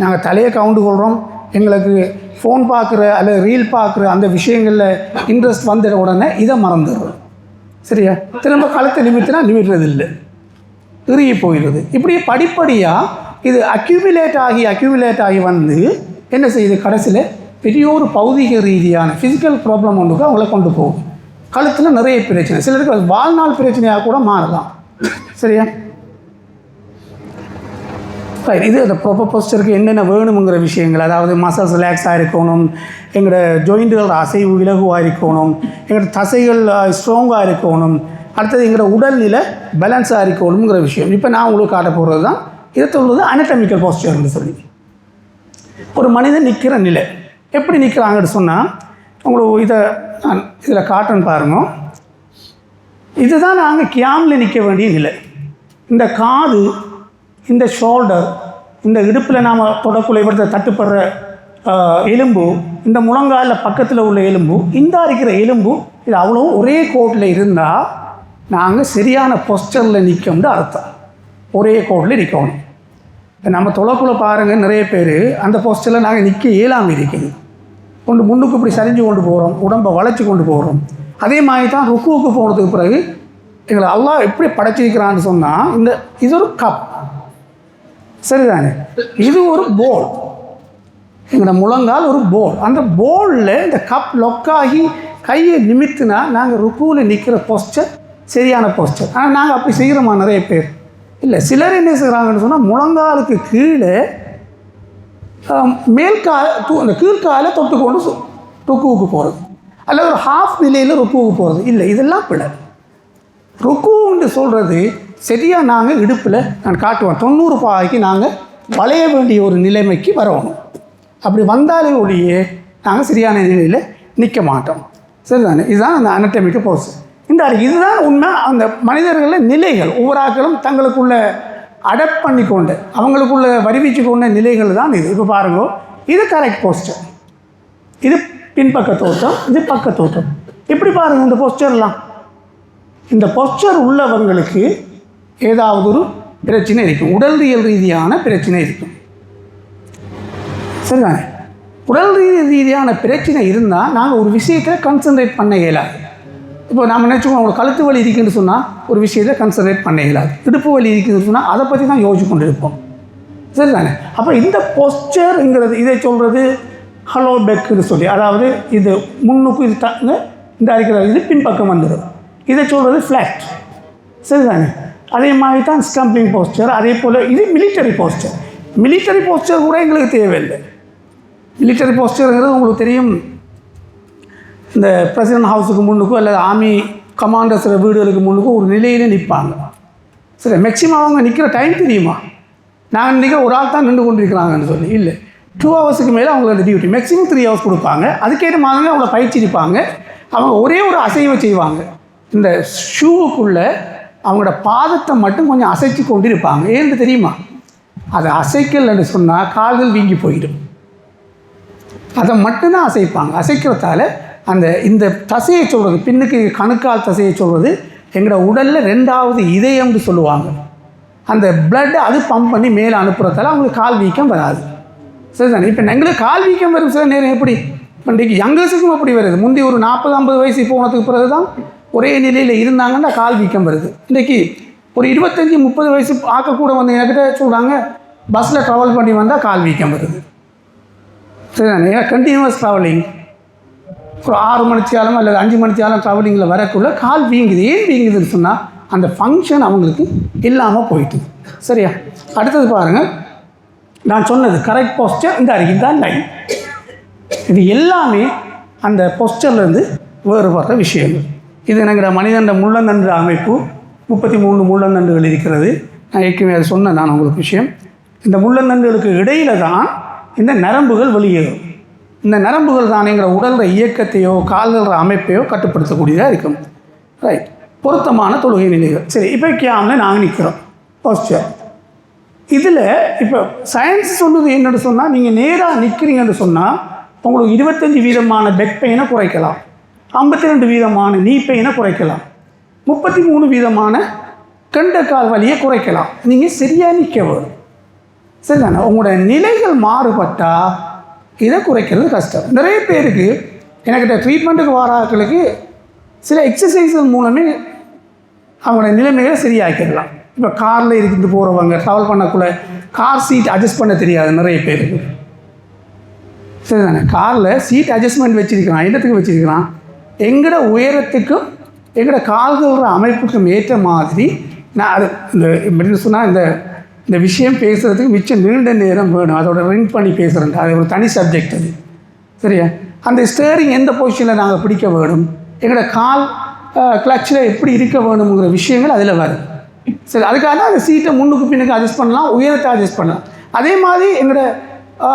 நாங்கள் தலையை கவுண்டு கொள்கிறோம், எங்களுக்கு ஃபோன் பார்க்குற அல்லது ரீல் பார்க்குற அந்த விஷயங்களில் இன்ட்ரெஸ்ட் வந்துட உடனே இதை மறந்துடுறோம். சரியா? திரும்ப களத்தை நிமிடுறது இல்லை, இறுகி போயிடுது. இப்படியே படிப்படியாக இது அக்யூமுலேட் ஆகி வந்து என்ன செய்யுது, கடைசியில் பெரிய ஒரு பௌதிக ரீதியான ஃபிசிக்கல் ப்ராப்ளம் ஒன்றுக்கு அவங்கள கொண்டு போகும். கழுத்தில் நிறைய பிரச்சனை, சிலருக்கு அது வாழ்நாள் பிரச்சனையாக கூட மாறலாம். சரியா? இது அந்த ப்ராப்பர் போஸ்டருக்கு என்னென்ன வேணுங்கிற விஷயங்கள், அதாவது மசில்ஸ் ரிலாக்ஸாக இருக்கணும், எங்களோட ஜாயிண்ட்டுகள் அசைவு இலகுவாக இருக்கணும், எங்களோட தசைகள் ஸ்ட்ராங்காக இருக்கணும், அடுத்தது எங்களோட உடல்நிலை பேலன்ஸாக இருக்கணுங்கிற விஷயம். இப்போ நான் உங்களுக்கு காட்ட போகிறது தான் இதை சொல்வது அனட்டமிக்கல் போஸ்டர்னு சொல்லி. ஒரு மனிதன் நிற்கிற நிலை எப்படி நிற்கிறாங்கன்னு சொன்னால், உங்களுக்கு நான் இதில் காட்டுன்னு பாருங்க. இதுதான் நாங்கள் கியாமில் நிற்க வேண்டிய நிலை. இந்த காது, இந்த ஷோல்டர், இந்த இடுப்பில் நாம் தொடக்குள்ள இவரத்தை தட்டுப்படுற எலும்பு, இந்த முழங்காலில் பக்கத்தில் உள்ள எலும்பு, இந்த இருக்கிற எலும்பு, இது அவ்வளோ ஒரே கோட்டில் இருந்தால் நாங்கள் சரியான பொஸ்டரில் நிற்கணும்னு அர்த்தம். ஒரே கோட்டில் நிற்கணும். இப்போ நம்ம தொலைக்குள்ளே பாருங்கள், நிறைய பேர் அந்த பொஸ்டரில் நாங்கள் நிற்க இயலாமல் இருக்குது. முன்னுக்கு இப்படி சரிஞ்சு கொண்டு போகிறோம், உடம்பை வளைச்சி கொண்டு போகிறோம். அதே மாதிரி தான் ருக்குவுக்கு போனதுக்கு பிறகு எங்களை அல்லாஹ் எப்படி படைச்சிருக்கிறான்னு சொன்னால், இது ஒரு கப், சரிதானே? இது ஒரு போல், எங்களோட முழங்கால் ஒரு போல். அந்த போலில் இந்த கப் லொக்காகி கையை நிமித்தினா நாங்கள் ருக்குவில் நிற்கிற போஸ்டர் சரியான போஸ்டர். ஆனால் நாங்கள் அப்படி செய்கிறோமா? நிறைய பேர் இல்லை. சிலர் என்ன செய்கிறாங்கன்னு சொன்னால், முழங்காலுக்கு கீழே அந்த கீழ்காலை தொட்டுக்கொண்டு ருக்குவுக்கு போகிறது, அல்லது ஒரு ஹாஃப் நிலையில் ருக்குவுக்கு போகிறது. இல்லை, இதெல்லாம் பிழை. ருக்குன்னு சொல்கிறது சரியாக நாங்கள் இடுப்பில் நான் காட்டுவேன் 90 பாகைக்கு நாங்கள் வளைய வேண்டிய ஒரு நிலைமைக்கு வரணும். அப்படி வந்தாலே ஒழிய நாங்கள் சரியான நிலையில் நிற்க மாட்டோம். சரிதானே? இதுதான் அந்த அனட்டமிக்கல் போஸ். இதுதான் உண்மை. அந்த மனிதர்களில் நிலைகள் ஒவ்வொரு ஆக்களும் தங்களுக்குள்ள அடாப்ட் பண்ணி கொண்டு அவங்களுக்குள்ள வருவிச்சு கொண்ட நிலைகள் தான் இது. இப்போ பாருங்க, இது கரெக்ட் போஸ்டர், இது பின்பக்க தோற்றம், இது பக்க தோற்றம். இப்படி பாருங்கள், இந்த போஸ்டர்லாம், இந்த போஸ்டர் உள்ளவங்களுக்கு ஏதாவது ஒரு பிரச்சனை இருக்கும், உடலியல் ரீதியான பிரச்சனை இருக்கும். சரிதானே? உடல் ரீதியான பிரச்சனை இருந்தால் நாங்கள் ஒரு விஷயத்தில் கான்சன்ட்ரேட் பண்ண இயலாது. இப்போ நம்ம நினச்சிக்கோங்க, உங்களுக்கு கழுத்து வலி இருக்குன்னு சொன்னால் ஒரு விஷயத்தை கான்சன்ட்ரேட் பண்ண இயலாது. இடுப்பு வலி இருக்குதுன்னு சொன்னால் அதை பற்றி தான் யோசிச்சு கொண்டு இருப்போம். சரிதானே? அப்போ இந்த போஸ்டருங்கிறது, இதை சொல்கிறது ஹலோ பெக்குன்னு சொல்லி, அதாவது இது முன்னுக்கு இது இந்த அடிக்கிற இது பின்பக்கம் வந்துடும், இதை சொல்கிறது ஃப்ளாட். சரிதானே? அதே மாதிரி தான் ஸ்கம்பிங் போஸ்டர். அதே போல் இது மிலிட்டரி போஸ்டர். மிலிட்டரி போஸ்டர் கூட எங்களுக்கு தேவையில்லை. மிலிட்டரி போஸ்டருங்கிறது உங்களுக்கு தெரியும், இந்த பிரசிடென்ட் ஹவுஸுக்கு முன்னுக்கும் அல்லது ஆர்மி கமாண்டர்ஸ் வீடுகளுக்கு முன்னுக்கும் ஒரு நிலையில் நிற்பாங்க. சரி, மேக்ஸிமம் அவங்க நிற்கிற டைம் தெரியுமா? நாங்கள் இன்றைக்கி ஒரு ஆள் தான் நின்று கொண்டிருக்கிறாங்கன்னு சொல்லி இல்லை, 2 ஹவர்ஸுக்கு மேலே அவங்களோட டியூட்டி, மேக்ஸிமம் 3 ஹவர்ஸ் கொடுப்பாங்க. அதுக்கேற்ற மாதிரி அவங்கள பயிற்சி இருப்பாங்க. அவங்க ஒரே ஒரு அசைவை செய்வாங்க, இந்த ஷூவுக்குள்ளே அவங்களோட பாதத்தை மட்டும் கொஞ்சம் அசைச்சு கொண்டு இருப்பாங்க. ஏன்னு தெரியுமா? அதை அசைக்கலன்னு சொன்னால் கால்கள் வீங்கி போயிடும். அதை மட்டும்தான் அசைப்பாங்க. அசைக்கிறதால இந்த தசையை சொல்கிறது, பின்னுக்கு கணுக்கால் தசையை சொல்கிறது எங்களோட உடலில் 2வது இதயம்னு சொல்லுவாங்க. அந்த பிளட்டை அது பம்ப் பண்ணி மேலே அனுப்புறதால அவங்களுக்கு கால் வீக்கம் வராது. சரிதானே? இப்போ எங்களுக்கு கால் வீக்கம் வரும் சில நேரம். எப்படி இன்றைக்கு யங்கர்ஸுக்கும் அப்படி வருது. முந்தி ஒரு 40-50 வயசு போனதுக்கு பிறகு தான் ஒரே நிலையில் இருந்தாங்கன்னா கால் வீக்கம் வருது. இன்றைக்கி ஒரு 25-30 வயசு ஆக்கக்கூட வந்து என்கிட்ட சொல்கிறாங்க, பஸ்ஸில் ட்ராவல் பண்ணி வந்தால் கால் வீக்கம் வருது. சரிதானே? கண்டினியூஸ் ட்ராவலிங், ஒரு 6 மணித்தியாலம் அல்லது 5 மணித்தியாலம் ட்ராவலிங்கில் வரக்குள்ள கால் வீங்குது. ஏன் வீங்குதுன்னு சொன்னால் அந்த ஃபங்க்ஷன் அவங்களுக்கு இல்லாமல் போயிட்டு. சரியா? அடுத்தது பாருங்கள், நான் சொன்னது கரெக்ட் போஸ்டர் இந்த அருகில் தான் லைன். இது எல்லாமே அந்த போஸ்டர்லேருந்து வேறுபடுற விஷயங்கள். இது எனக்கு மனிதன் முள்ளந்தண்டு அமைப்பு 33 முள்ளந்தண்டுகள் இருக்கிறது. நான் ஏற்கனவே அதை சொன்னேன் நான் உங்களுக்கு விஷயம். இந்த முள்ளந்தண்டுகளுக்கு இடையில தான் இந்த நரம்புகள் வெளியேறும். இந்த நரம்புகள் தான் எங்கள் உடல்ற இயக்கத்தையோ கால்கள அமைப்பையோ கட்டுப்படுத்தக்கூடியதாக இருக்கும். ரைட், பொருத்தமான தொழுகை நிலைகள். சரி, இப்போ கியாமில் நாங்கள் நிற்கிறோம் போஸ்டர். இதில் இப்போ சயின்ஸ் சொல்லுது என்னென்னு சொன்னால், நீங்கள் நேராக நிற்கிறீங்கன்னு சொன்னால் உங்களுக்கு 25% பெக் பெயினை குறைக்கலாம், 52% நீ பெயினை குறைக்கலாம், 33% கெண்டக்கால் வலியை குறைக்கலாம். நீங்கள் சரியாக நிற்க வேணும். சரிதானே? உங்களோட நிலைகள் மாறுபட்டால் இதை குறைக்கிறது கஷ்டம். நிறைய பேருக்கு எனக்கிட்ட ட்ரீட்மெண்ட்டுக்கு வராக்களுக்கு சில எக்ஸசைஸ்கள் மூலமே அவங்களோட நிலைமைகளை சரியாக்கிடலாம். இப்போ காரில் இருந்து போகிறவங்க ட்ராவல் பண்ணக்குள்ள கார் சீட் அட்ஜஸ்ட் பண்ண தெரியாது நிறைய பேருக்கு. சரிதானே? காரில் சீட் அட்ஜஸ்ட்மெண்ட் வச்சுருக்கிறான். என்னத்துக்கு வச்சுருக்கிறான்? எங்களோட உயரத்துக்கும் எங்களோட கால்களோட அமைப்புக்கும் ஏற்ற மாதிரி நான் அது இந்த எப்படின்னு சொன்னால் இந்த விஷயம் பேசுகிறதுக்கு மிச்சம் நீண்ட நேரம் வேணும். அதோட ரிங் பண்ணி பேசுகிறேன். அது ஒரு தனி சப்ஜெக்ட் அது. சரியா? அந்த ஸ்டேரிங் எந்த பொசிஷனில் நாங்கள் பிடிக்க வேணும், எங்களோட கால் கிளச்சில் எப்படி இருக்க வேணுங்கிற விஷயங்கள் அதில் வரும். சரி, அதுக்காக தான் அந்த சீட்டை முன்னுக்கு பின்னுக்கு அட்ஜஸ்ட் பண்ணலாம், உயரத்தை அட்ஜஸ்ட் பண்ணலாம். அதே மாதிரி எங்களோட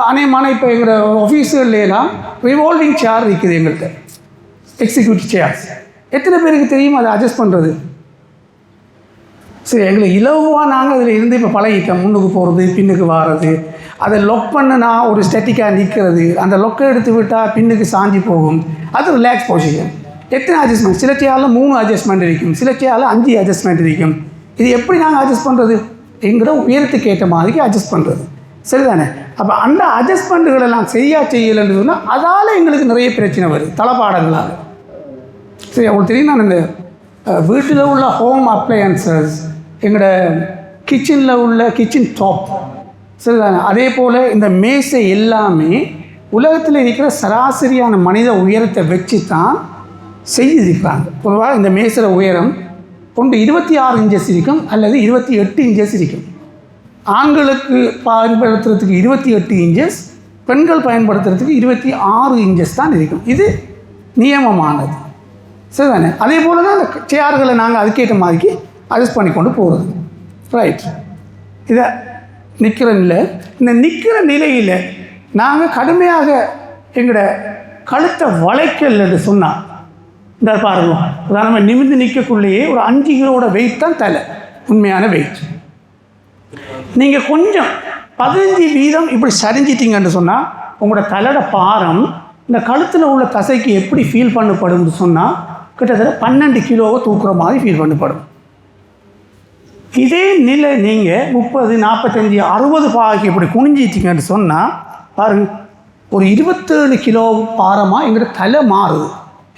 அநேகமான இப்போ எங்களோட ஆஃபீஸுகள்லாம் ரிவால்விங் சேர் இருக்குது எங்கள்கிட்ட, எக்ஸிக்யூட்டிவ் சேர்ஸ். எத்தனை பேருக்கு தெரியும் அதை அட்ஜஸ்ட் பண்ணுறது? சரி, எங்களுக்கு இலவாக நாங்கள் அதில் இருந்து இப்போ பழகிட்டோம். முன்னுக்கு போகிறது, பின்னுக்கு வாரது, அதை லொக் பண்ணுனா ஒரு ஸ்டெட்டிக்காக நிற்கிறது, அந்த லொக்கை எடுத்து விட்டால் பின்னுக்கு சாஞ்சி போகும். அது ரிலாக்ஸ் பொசிஷன். எத்தனை அட்ஜஸ்ட்மெண்ட்? சில சேரில் 3 அட்ஜஸ்ட்மெண்ட் இருக்கும், சில சேரில் 5 அட்ஜஸ்ட்மெண்ட் இருக்கும். இது எப்படி நாங்கள் அட்ஜஸ்ட் பண்ணுறது? எங்களோட உயரத்துக்கு ஏற்ற மாதிரி அட்ஜஸ்ட் பண்ணுறது. சரிதானே? அப்போ அந்த அட்ஜஸ்ட்மெண்ட்டுகளெல்லாம் சரியாக செய்யலைன்னு சொன்னால் அதால் எங்களுக்கு நிறைய பிரச்சனை வருது, தளபாடங்களால். சரி, அவங்களுக்கு தெரியும். நான் இந்த வீட்டில் உள்ள ஹோம் அப்ளையன்சஸ், எங்களோட கிச்சனில் உள்ள கிச்சன் டாப், சரிதானே, அதே போல் இந்த மேசை எல்லாமே உலகத்தில் இருக்கிற சராசரியான மனித உயரத்தை வச்சு தான் செய்திருக்கிறாங்க. பொதுவாக இந்த மேசையில் உயரம் கொண்டு 26 இன்ச்சஸ் இருக்கும் அல்லது 28 இன்ச்சஸ் இருக்கும். ஆண்களுக்கு பயன்படுத்துறதுக்கு 28 இன்ச்சஸ், பெண்கள் பயன்படுத்துறதுக்கு 26 இன்ச்சஸ் தான் இருக்கும். இது நியமமானது. சரிதானே? அதே போல் தான் அந்த சேர்களை நாங்கள் அதுக்கேற்ற மாதிரிக்கு அட்ஜஸ்ட் பண்ணி கொண்டு போகிறது. ரைட். இதை நிற்கிற நிலை, இந்த நிற்கிற நிலையில் நாங்கள் கடுமையாக எங்களோட கழுத்தை வளைக்கல்னு சொன்னால், இந்த பாருங்க, உதாரணமாக நிமிர்ந்து நிற்கக்குள்ளேயே ஒரு 5 கிலோட வெயிட் தான் தலை, உண்மையான வெயிட். நீங்கள் கொஞ்சம் 15% இப்படி சரிஞ்சிட்டிங்கன்னு சொன்னால் உங்களோட தலையோட பாரம் இந்த கழுத்தில் உள்ள தசைக்கு எப்படி ஃபீல் பண்ணப்படும்னு சொன்னால் கிட்டத்தட்ட 12 கிலோவை தூக்குற மாதிரி ஃபீல் பண்ணப்படும். இதே நிலை நீங்கள் 30, 45, 60 பாகைக்கு இப்படி குனிஞ்சிட்டிங்கன்னு சொன்னால் பாருங்கள், ஒரு 27 கிலோ பாரமாக எங்களோட தலை மாறுது.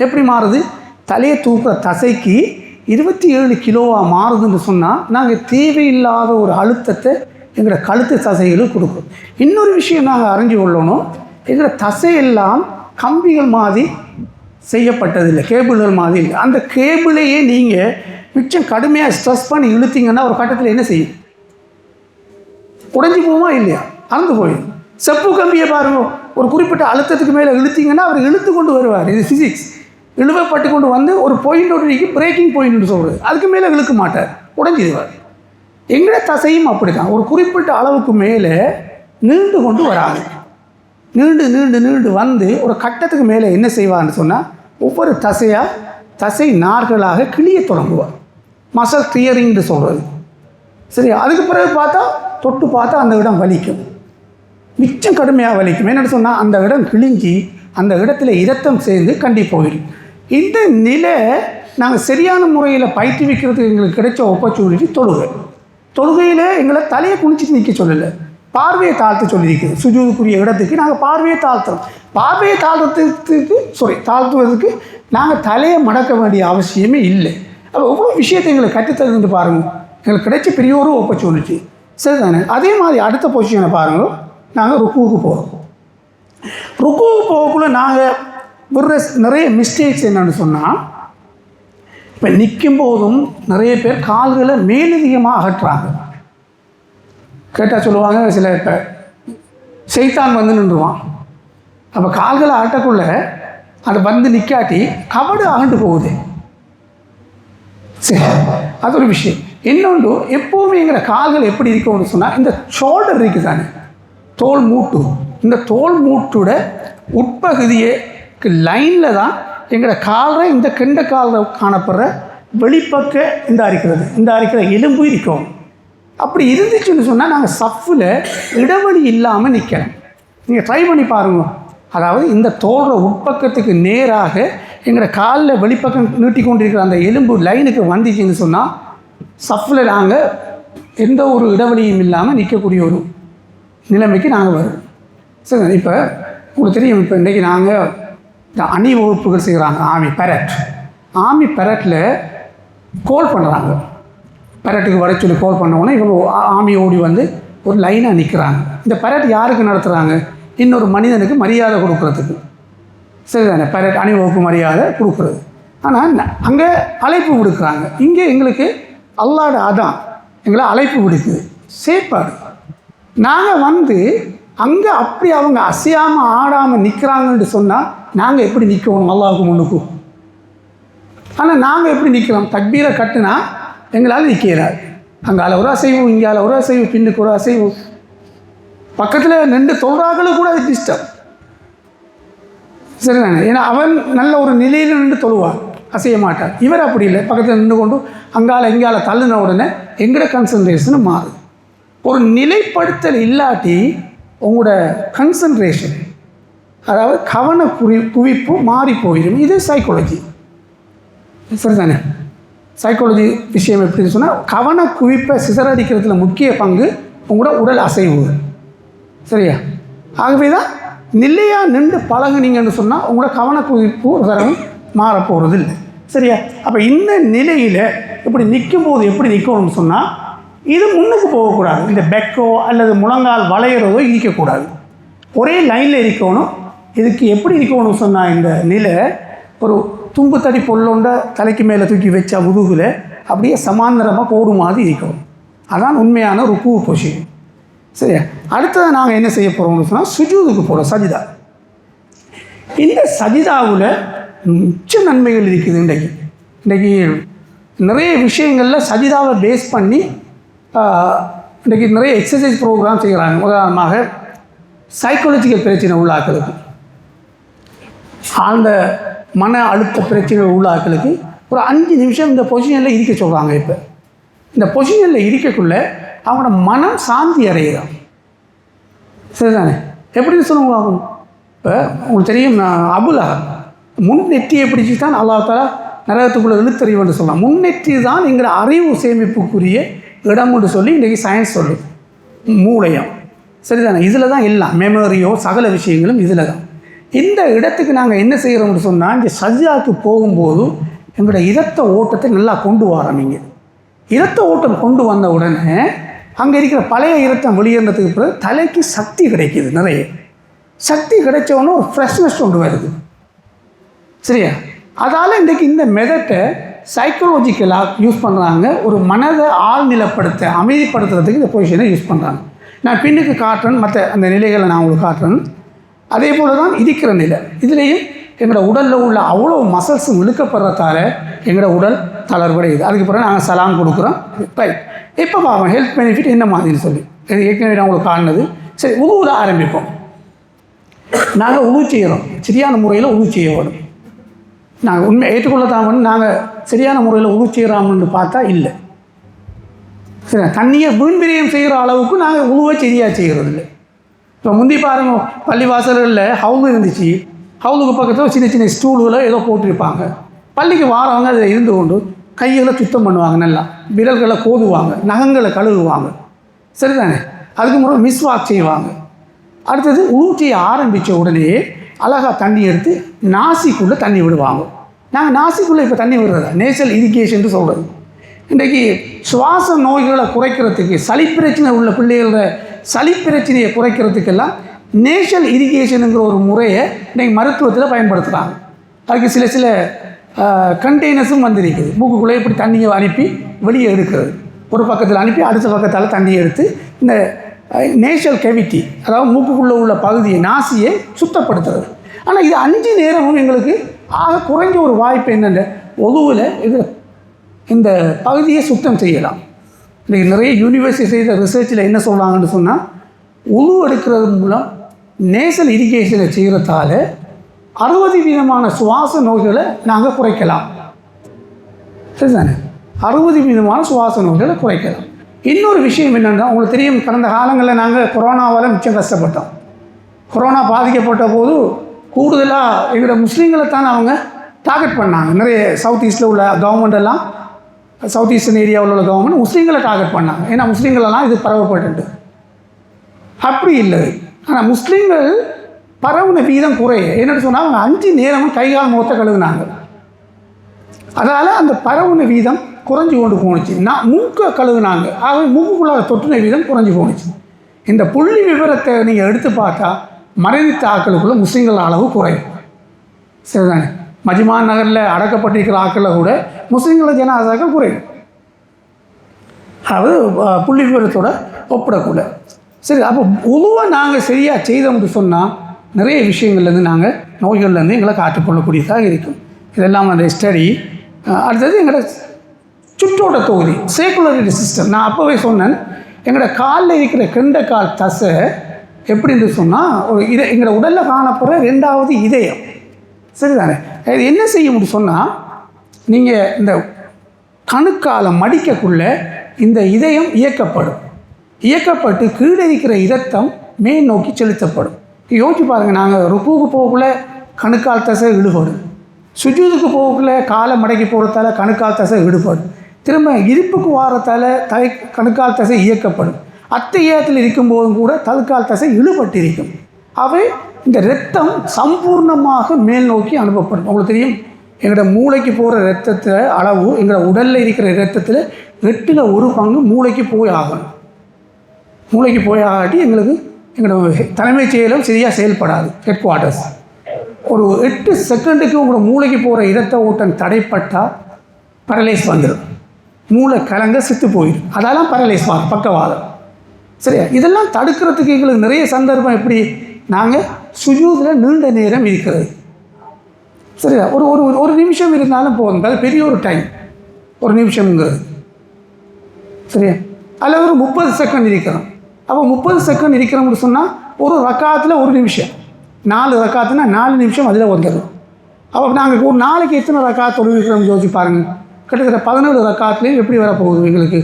எப்படி மாறுது? தலையை தூக்குற தசைக்கு 27 கிலோவாக மாறுதுன்னு சொன்னால் நாங்கள் தேவையில்லாத ஒரு அழுத்தத்தை எங்களோட கழுத்து தசைகளுக்கு கொடுக்குறோம். இன்னொரு விஷயம் நாங்கள் அறிஞ்சு கொள்ளணும், எங்களோட தசையெல்லாம் கம்பிகள் மாதிரி செய்யப்பட்டதில்லை, கேபிள்கள் மாதிரி இல்லை. அந்த கேபிளையே நீங்கள் மிச்சம் கடுமையாக ஸ்ட்ரெஸ் பண்ணி இழுத்தீங்கன்னா ஒரு கட்டத்தில் என்ன செய்யும்? உடைஞ்சி போகுமா இல்லையா? அறந்து போயிடும். செப்பு கம்பியை பாருங்க, ஒரு குறிப்பிட்ட அழுத்தத்துக்கு மேலே இழுத்தீங்கன்னா அவர் இழுத்து கொண்டு வருவார். இது ஃபிசிக்ஸ். இழுவப்பட்டு கொண்டு வந்து ஒரு பாயிண்டோட பிரேக்கிங் பாயிண்ட்னு சொல்கிறது, அதுக்கு மேலே இழுக்க மாட்டார், உடைஞ்சிடுவார். எங்களோட தசையும் அப்படி தான். ஒரு குறிப்பிட்ட அளவுக்கு மேலே நீண்டு கொண்டு வராது. நீண்டு நீண்டு நீண்டு வந்து ஒரு கட்டத்துக்கு மேலே என்ன செய்வார்னு சொன்னால் ஒவ்வொரு தசை நார்களாக கிளிய தொடங்குவார். மசல் கிளியரிங்னு சொல்கிறது. சரி, அதுக்கு பிறகு தொட்டு பார்த்தா அந்த இடம் வலிக்கும், மிச்சம் கடுமையாக வலிக்கும். என்னென்னு சொன்னால் அந்த இடம் கிழிஞ்சி அந்த இடத்துல இரத்தம் சேர்ந்து கண்டி போயிடும். இந்த நிலை நாங்கள் சரியான முறையில் பயிற்றுவிக்கிறதுக்கு எங்களுக்கு கிடைச்ச ஆப்பர்ச்சுனிட்டி தொழுகையில் எங்களை தலையை குனிச்சிட்டு நிற்க சொல்லலை, பார்வையை தாழ்த்த சொல்லியிருக்குது. சுஜூதுக்குரிய இடத்துக்கு நாங்கள் பார்வையை தாழ்த்துறோம். பார்வையை தாழ்த்துவதற்கு நாங்கள் தலையை மடக்க வேண்டிய அவசியமே இல்லை. அப்போ ஒவ்வொரு விஷயத்தை எங்களை கற்றுத்தருந்துட்டு பாருங்கள், எங்களுக்கு கிடைச்ச பெரிய ஒரு ஆப்பர்ச்சுனிட்டி. சரிதானே? அதே மாதிரி அடுத்த பொசிஷனை பாருங்கள், நாங்கள் ருக்குவுக்கு போகிறோம். ருக்குவுக்கு போகக்குள்ள நாங்கள் விடுற நிறைய மிஸ்டேக்ஸ் என்னென்னு சொன்னால், இப்போ நிற்கும் போதும் நிறைய பேர் கால்களை மேலதிகமாக அகற்றுறாங்க. கேட்டால் சொல்லுவாங்க, சில இப்போ சைத்தான் வந்து நின்றுவான். அப்போ கால்களை அகட்டக்குள்ள அது வந்து நிற்காட்டி கபடு அகண்டு போகுது. சரி, அது ஒரு விஷயம். இன்னொன்று, எப்போவுமே எங்களை கால்கள் எப்படி இருக்கும்னு சொன்னால், இந்த ஷோல்டர் இருக்குது தானே, தோல் மூட்டு, இந்த தோல் மூட்டோட உட்பகுதிக்கு லைனில் தான் எங்களோட காலில் இந்த கெண்ட காலில் காணப்படுற வெளிப்பக்க இந்த அரிக்கிற எலும்பு இருக்கும். அப்படி இருந்துச்சுன்னு சொன்னால் நாங்கள் சஃப்பில் இடைவெளி இல்லாமல் நிற்கிறோம். நீங்கள் ட்ரை பண்ணி பாருங்கள். அதாவது இந்த தோல்ற உட்பக்கத்துக்கு நேராக எங்களோட காலில் வெளிப்பக்கம் நீட்டி கொண்டிருக்கிற அந்த எலும்பு லைனுக்கு வந்துச்சுன்னு சொன்னால் சஃப்பில் நாங்கள் எந்த ஒரு இடைவெளியும் இல்லாமல் நிற்கக்கூடிய ஒரு நிலைமைக்கு நாங்கள் வருவோம். சரி, இப்போ உங்களுக்கு தெரியும், இப்போ இன்றைக்கி நாங்கள் இந்த அணிவகுப்புகள் செய்கிறாங்க. ஆர்மி பெரட்டில் கோல் பண்ணுறாங்க. பெரட்டுக்கு வர சொல்லி கோல் பண்ணோன்னே இவங்க ஆர்மி ஓடி வந்து ஒரு லைனாக நிற்கிறாங்க. இந்த பெரட் யாருக்கு நடத்துகிறாங்க? இன்னொரு மனிதனுக்கு மரியாதை கொடுக்குறதுக்கு. சரிதானே? பெரட் அணிவகுப்பு மரியாதை கொடுக்குறது. ஆனால் அங்கே அழைப்பு விடுக்கிறாங்க. இங்கே எங்களுக்கு அல்லாஹ்வுடைய அதான் எங்களை அழைப்பு விடுக்குது, சேப்பாடு. நாங்கள் வந்து அங்கே அப்படி அவங்க அசையாமல் ஆடாமல் நிற்கிறாங்கன்னு சொன்னால் நாங்கள் எப்படி நிற்கணும் அல்லாஹ்வுக்கு முன்னுக்கு? ஆனால் நாங்கள் எப்படி நிற்கிறோம்? தக்பீரை கட்டுனா எங்களால் நிற்கிறார். அங்கால ஒரு அசைவு, இங்கால ஒரு அசைவு, பின்னுக்கு ஒரு அசைவு, பக்கத்தில் நின்று தொழுறாங்களும் கூட அது டிஸ்டர்ப். சரிதானே? ஏன்னா அவன் நல்ல ஒரு நிலையில் நின்று தொழுவார், அசைய மாட்டார். இவர் அப்படி இல்லை, பக்கத்தில் நின்று கொண்டு அங்கால இங்கால தள்ளுன உடனே எங்களோட கன்சன்ட்ரேஷன் மாறும். ஒரு நிலைப்படுத்தல் இல்லாட்டி உங்களோட கன்சன்ட்ரேஷன், அதாவது கவன குவிப்பு மாறி போயிடும். இது சைக்காலஜி. சரிதானே? சைக்காலஜி விஷயம் எப்படின்னு சொன்னால், கவன குவிப்பை சிதறடிக்கிறதுல முக்கிய பங்கு உங்களோட உடல் அசைவு. சரியா? ஆகவே தான் நிலையாக நின்று பழகுனீங்கன்னு சொன்னால் உங்களோட கவன குவிப்பு தரம் மாறப்போகிறது இல்லை. சரியா? அப்போ இந்த நிலையில் இப்படி நிற்கும் போது எப்படி நிற்கணும்னு சொன்னால், இது முன்னுக்கு போகக்கூடாது. இந்த பெக்கோ அல்லது முழங்கால் வளையிறதோ இருக்கக்கூடாது. ஒரே லைனில் இருக்கணும். இதுக்கு எப்படி இருக்கணும்னு சொன்னால், இந்த நிலை ஒரு தும்பு தடி பொல்லொண்ட தலைக்கு மேலே தூக்கி வச்சா முதுகில் அப்படியே சமாந்தரமாக போடு மாதிரி இருக்கணும். அதான் உண்மையான ருக்கு பொசிஷன். சரியா? அடுத்தது நாங்கள் என்ன செய்ய போகிறோம்னு சொன்னால், சுஜூதுக்கு போகிறோம், சஜிதா. இந்த சஜிதாவில் உச்ச நன்மைகள் இருக்குது. இன்றைக்கி நிறைய விஷயங்களில் சஜிதாவை பேஸ் பண்ணி இன்றைக்கி நிறைய எக்ஸசைஸ் ப்ரோக்ராம் செய்கிறாங்க. உதாரணமாக சைக்காலஜிக்கல் பிரச்சனை உள்ள ஆட்களுக்கு, ஆழ்ந்த மன அழுத்த பிரச்சனை உள்ள ஆட்களுக்கு ஒரு 5 நிமிஷம் இந்த பொசிஷனில் இருக்க சொல்கிறாங்க. இப்போ இந்த பொசிஷனில் இருக்கக்குள்ளே அவங்களோட மனம் சாந்தி அடையிறான். சரிதானே? எப்படின்னு சொல்லுவாங்க. இப்போ உங்களுக்கு தெரியும், அபுலா முன்னெற்றியை பிடிச்சி தான் அல்லாஹ் தஆலா நரகத்துக்குள்ளே இழுத்தறிவுன்னு சொல்லலாம். முன்னெற்றி தான் எங்களை அறிவு சேமிப்புக்குரிய இடம்னு சொல்லி இன்றைக்கி சயின்ஸ் சொல்லுது. மூளையம். சரிதானே? இதில் தான் எல்லாம் மெமரியோ சகல விஷயங்களும் இதில் தான். இந்த இடத்துக்கு நாங்கள் என்ன செய்கிறோம்னு சொன்னால், இந்த சஜ்ஜாக்கு போகும்போது எங்களோட இரத்த ஓட்டத்தை நல்லா கொண்டு வரோம். இரத்த ஓட்டம் கொண்டு வந்த உடனே அங்கே இருக்கிற பழைய இரத்தம் வெளியேறதுக்கு பிறகு தலைக்கு சக்தி கிடைக்கிது. நிறைய சக்தி கிடைச்சவொன்னே ஒரு ஃப்ரெஷ்னஸ் கொண்டு வருது. சரியா? அதால் இன்றைக்கி இந்த மெதட்டை சைக்காலஜிக்கலாக யூஸ் பண்ணுறாங்க. ஒரு மனதை ஆழ்நிலைப்படுத்த அமைதிப்படுத்துறதுக்கு இந்த பொசிஷனை யூஸ் பண்ணுறாங்க. நான் பின்னுக்கு காட்டுறேன், மற்ற அந்த நிலைகளை நான் உங்களுக்கு காட்டுறேன். அதே போல் தான் இருக்கிற நிலை. இதுலேயும் எங்களோட உடலில் உள்ள அவ்வளோ மசில்ஸும் இழுக்கப்படுறதால எங்களோட உடல் தளர்வடையுது. அதுக்கு பிறகு நாங்கள் சலாம் கொடுக்குறோம். ரைட், இப்போ பார்ப்போம் ஹெல்த் பெனிஃபிட் என்ன மாதிரின்னு சொல்லி. ஏற்கனவே நான் உங்களுக்கு காணுனது. சரி, உதுவில் ஆரம்பிப்போம். நாங்கள் உது செய்கிறோம், சரியான முறையில் உது செய்ய வேணும். நாங்கள் உண்மை ஏற்றுக்கொள்ளத்தான் வந்து நாங்கள் சரியான முறையில் உது செய்கிறோம்னு பார்த்தா இல்லை. சரி, தண்ணியை வீண்பிரியம் செய்கிற அளவுக்கு நாங்கள் உதுவை சரியாக செய்கிறது இல்லை. இப்போ முந்தி பாருங்க, பள்ளிவாசல்களில் ஹவுல் இருந்துச்சு. ஹவுலுக்கு பக்கத்தில் சின்ன சின்ன ஸ்டூல்களை ஏதோ போட்டிருப்பாங்க. பள்ளிக்கு வாரவங்க அதில் இருந்து கொண்டு கைகளை சுத்தம் பண்ணுவாங்க, நல்லா விரல்களை கோதுவாங்க, நகங்களை கழுவுவாங்க. சரிதானே? அதுக்கு முறை மிஸ்வாக் செய்வாங்க. அடுத்தது உது செய்ய ஆரம்பித்த உடனே அழகாக தண்ணி எடுத்து நாசிக்குள்ளே தண்ணி விடுவாங்க. நாங்கள் நாசிக்குள்ளே இப்போ தண்ணி விடுறதா நேசல் இரிகேஷன் சொல்கிறது. இன்றைக்கி சுவாச நோய்களை குறைக்கிறதுக்கு, சளி பிரச்சனை உள்ள பிள்ளைகளோட சளி பிரச்சனையை குறைக்கிறதுக்கெல்லாம் நேஷல் இரிகேஷனுங்கிற ஒரு முறையை இன்றைக்கி மருத்துவத்தில் பயன்படுத்துகிறாங்க. அதுக்கு சில சில கண்டெய்னர்ஸும் வந்துருக்குது. மூக்குக்குள்ளே இப்படி தண்ணியை அனுப்பி வெளியே எடுக்கிறது. ஒரு பக்கத்தில் அனுப்பி அடுத்த பக்கத்தால் தண்ணியை எடுத்து இந்த நேஷல் கேவிட்டி, அதாவது மூக்குக்குள்ளே உள்ள பகுதியை, நாசியை சுத்தப்படுத்துறது. ஆனால் இது 5 நேரமும் எங்களுக்கு ஆக குறைஞ்ச ஒரு வாய்ப்பு என்னென்ன, ஒதுவில் இது இந்த பகுதியை சுத்தம் செய்யலாம். இன்றைக்கி நிறைய யூனிவர்சிட்டி செய்த ரிசர்ச்சில் என்ன சொல்கிறாங்கன்னு சொன்னால், உது எடுக்கிறது மூலம் நேசல் இரிகேஷனை செய்கிறதால 60% சுவாச நோய்களை நாங்கள் குறைக்கலாம். சரிதானே? 60% சுவாச நோய்களை குறைக்கலாம். இன்னொரு விஷயம் என்னென்னா, உங்களுக்கு தெரியும், கடந்த காலங்களில் நாங்கள் கொரோனாவால் மிச்சம் கஷ்டப்பட்டோம். கொரோனா பாதிக்கப்பட்ட போது கூடுதலாக எங்களோட முஸ்லீம்களை தான் அவங்க டார்கெட் பண்ணாங்க. நிறைய சவுத் ஈஸ்டில் உள்ள கவர்மெண்டெல்லாம் சவுத் ஈஸ்டர்ன் ஏரியாவில் உள்ள கவர்மெண்ட் முஸ்லீம்களை டார்கெட் பண்ணாங்க. ஏன்னா முஸ்லீம்களெல்லாம் இது பரவப்பட்டு அப்படி இல்லை. ஆனால் முஸ்லீம்கள் பரவுன வீதம் குறைய என்னென்னு சொன்னால் அவங்க 5 நேரமும் கைகால் முகத்தை கழுகுனாங்க. அதனால் அந்த பரவுன வீதம் குறைஞ்சி கொண்டு போணுச்சு. மூக்கை கழுகுனாங்க, ஆகவே மூக்குக்குள்ளாக தொற்றுன வீதம் குறைஞ்சி போணுச்சு. இந்த புள்ளி விவரத்தை நீங்கள் எடுத்து பார்த்தா மரணித்த ஆக்களுக்குள்ள முஸ்லீம்கள் அளவு குறையும். சரிதானே? மஜ்மான் நகரில் அடக்கப்பட்டிருக்கிற ஆக்களில் கூட முஸ்லீம்கள ஜனாசாக்கள் குறையும். அது புள்ளி விவரத்தோட ஒப்பிடக்கூட. சரி, அப்போ பொதுவாக நாங்கள் சரியாக செய்தோம்னு சொன்னால் நிறைய விஷயங்கள்லேருந்து நாங்கள் நோய்கள்லேருந்து எங்களை காத்துக்கொள்ளக்கூடியதாக இருக்கும். இதெல்லாம் அந்த ஸ்டடி. அடுத்தது எங்களோட சுற்றோட்ட தொகுதி சர்க்குலரி சிஸ்டம். நான் அப்போவே சொன்னேன், எங்களோட காலில் இருக்கிற கெண்டைக்கால் தசை எப்படின்னு சொன்னால் எங்களோட உடலில் காணப்படுற 2வது இதயம். சரிதானே? இது என்ன செய்ய முடியும் சொன்னால், நீங்கள் இந்த கணுக்காலை மடிக்கக்குள்ளே இந்த இதயம் இயக்கப்பட்டு கீழே இருக்கிற இரத்தம் மேல் நோக்கி செலுத்தப்படும். யோசிச்சு பாருங்கள், நாங்கள் ருக்குவுக்கு போகக்குள்ளே கணுக்கால் தசை இழுபடும், சுஜூதுக்கு போகக்குள்ளே காலை மடக்கி போகிறதால கணுக்கால் தசை இழுபடும், திரும்ப இடுப்புக்கு வாரத்தால் கணுக்கால் தசை இயக்கப்படும், அத்தையத்தில் இருக்கும்போதும் கூட தழுக்கால் தசை இழுபட்டு இருக்கும். அவை இந்த இரத்தம் சம்பூர்ணமாக மேல் நோக்கி அனுப்பப்படும். உங்களுக்கு தெரியும், எங்களோட மூளைக்கு போகிற இரத்தத்தை அளவு எங்களோட உடலில் இருக்கிற இரத்தத்தில் 8ல் 1 பங்கு மூளைக்கு போய் ஆகணும். மூளைக்கு போய் ஆகாட்டி எங்களோட தலைமைச் செயலும் சரியாக செயல்படாது. ஹெட் குவார்ட்டர்ஸ் ஒரு 8 செகண்டுக்கு உங்களோட மூளைக்கு போகிற இரத்த ஓட்டம் தடைப்பட்டால் பரலைஸ் வந்துடும், மூளை கலங்க செத்து போயிடும். அதெல்லாம் பரலைஸ் பக்கவாதம். சரியா? இதெல்லாம் தடுக்கிறதுக்கு எங்களுக்கு நிறைய சந்தர்ப்பம். எப்படி? நாங்கள் சுஜூதில் நீண்ட நேரம் இருக்கிறது. சரியா? ஒரு ஒரு ஒரு நிமிஷம் இருந்தாலும் போதும், அது பெரிய ஒரு டைம், ஒரு நிமிஷம்ங்கிறது. சரியா? அதில் ஒரு 30 செகண்ட் இருக்கிறோம். அப்போ 30 செகண்ட் இருக்கிறோம்னு சொன்னால் ஒரு ரக்காத்தில் 1 நிமிஷம், 4 ரக்காத்துனா 4 நிமிஷம் அதில் வந்துடும். அப்போ நாங்கள் ஒரு நாளைக்கு எத்தனை ரக்காத்து தொழுவிக்கிறோம் யோசிச்சு பாருங்கள். கிட்டத்தட்ட 17 ரக்காத்துலேயும் எப்படி வரப்போகுது எங்களுக்கு?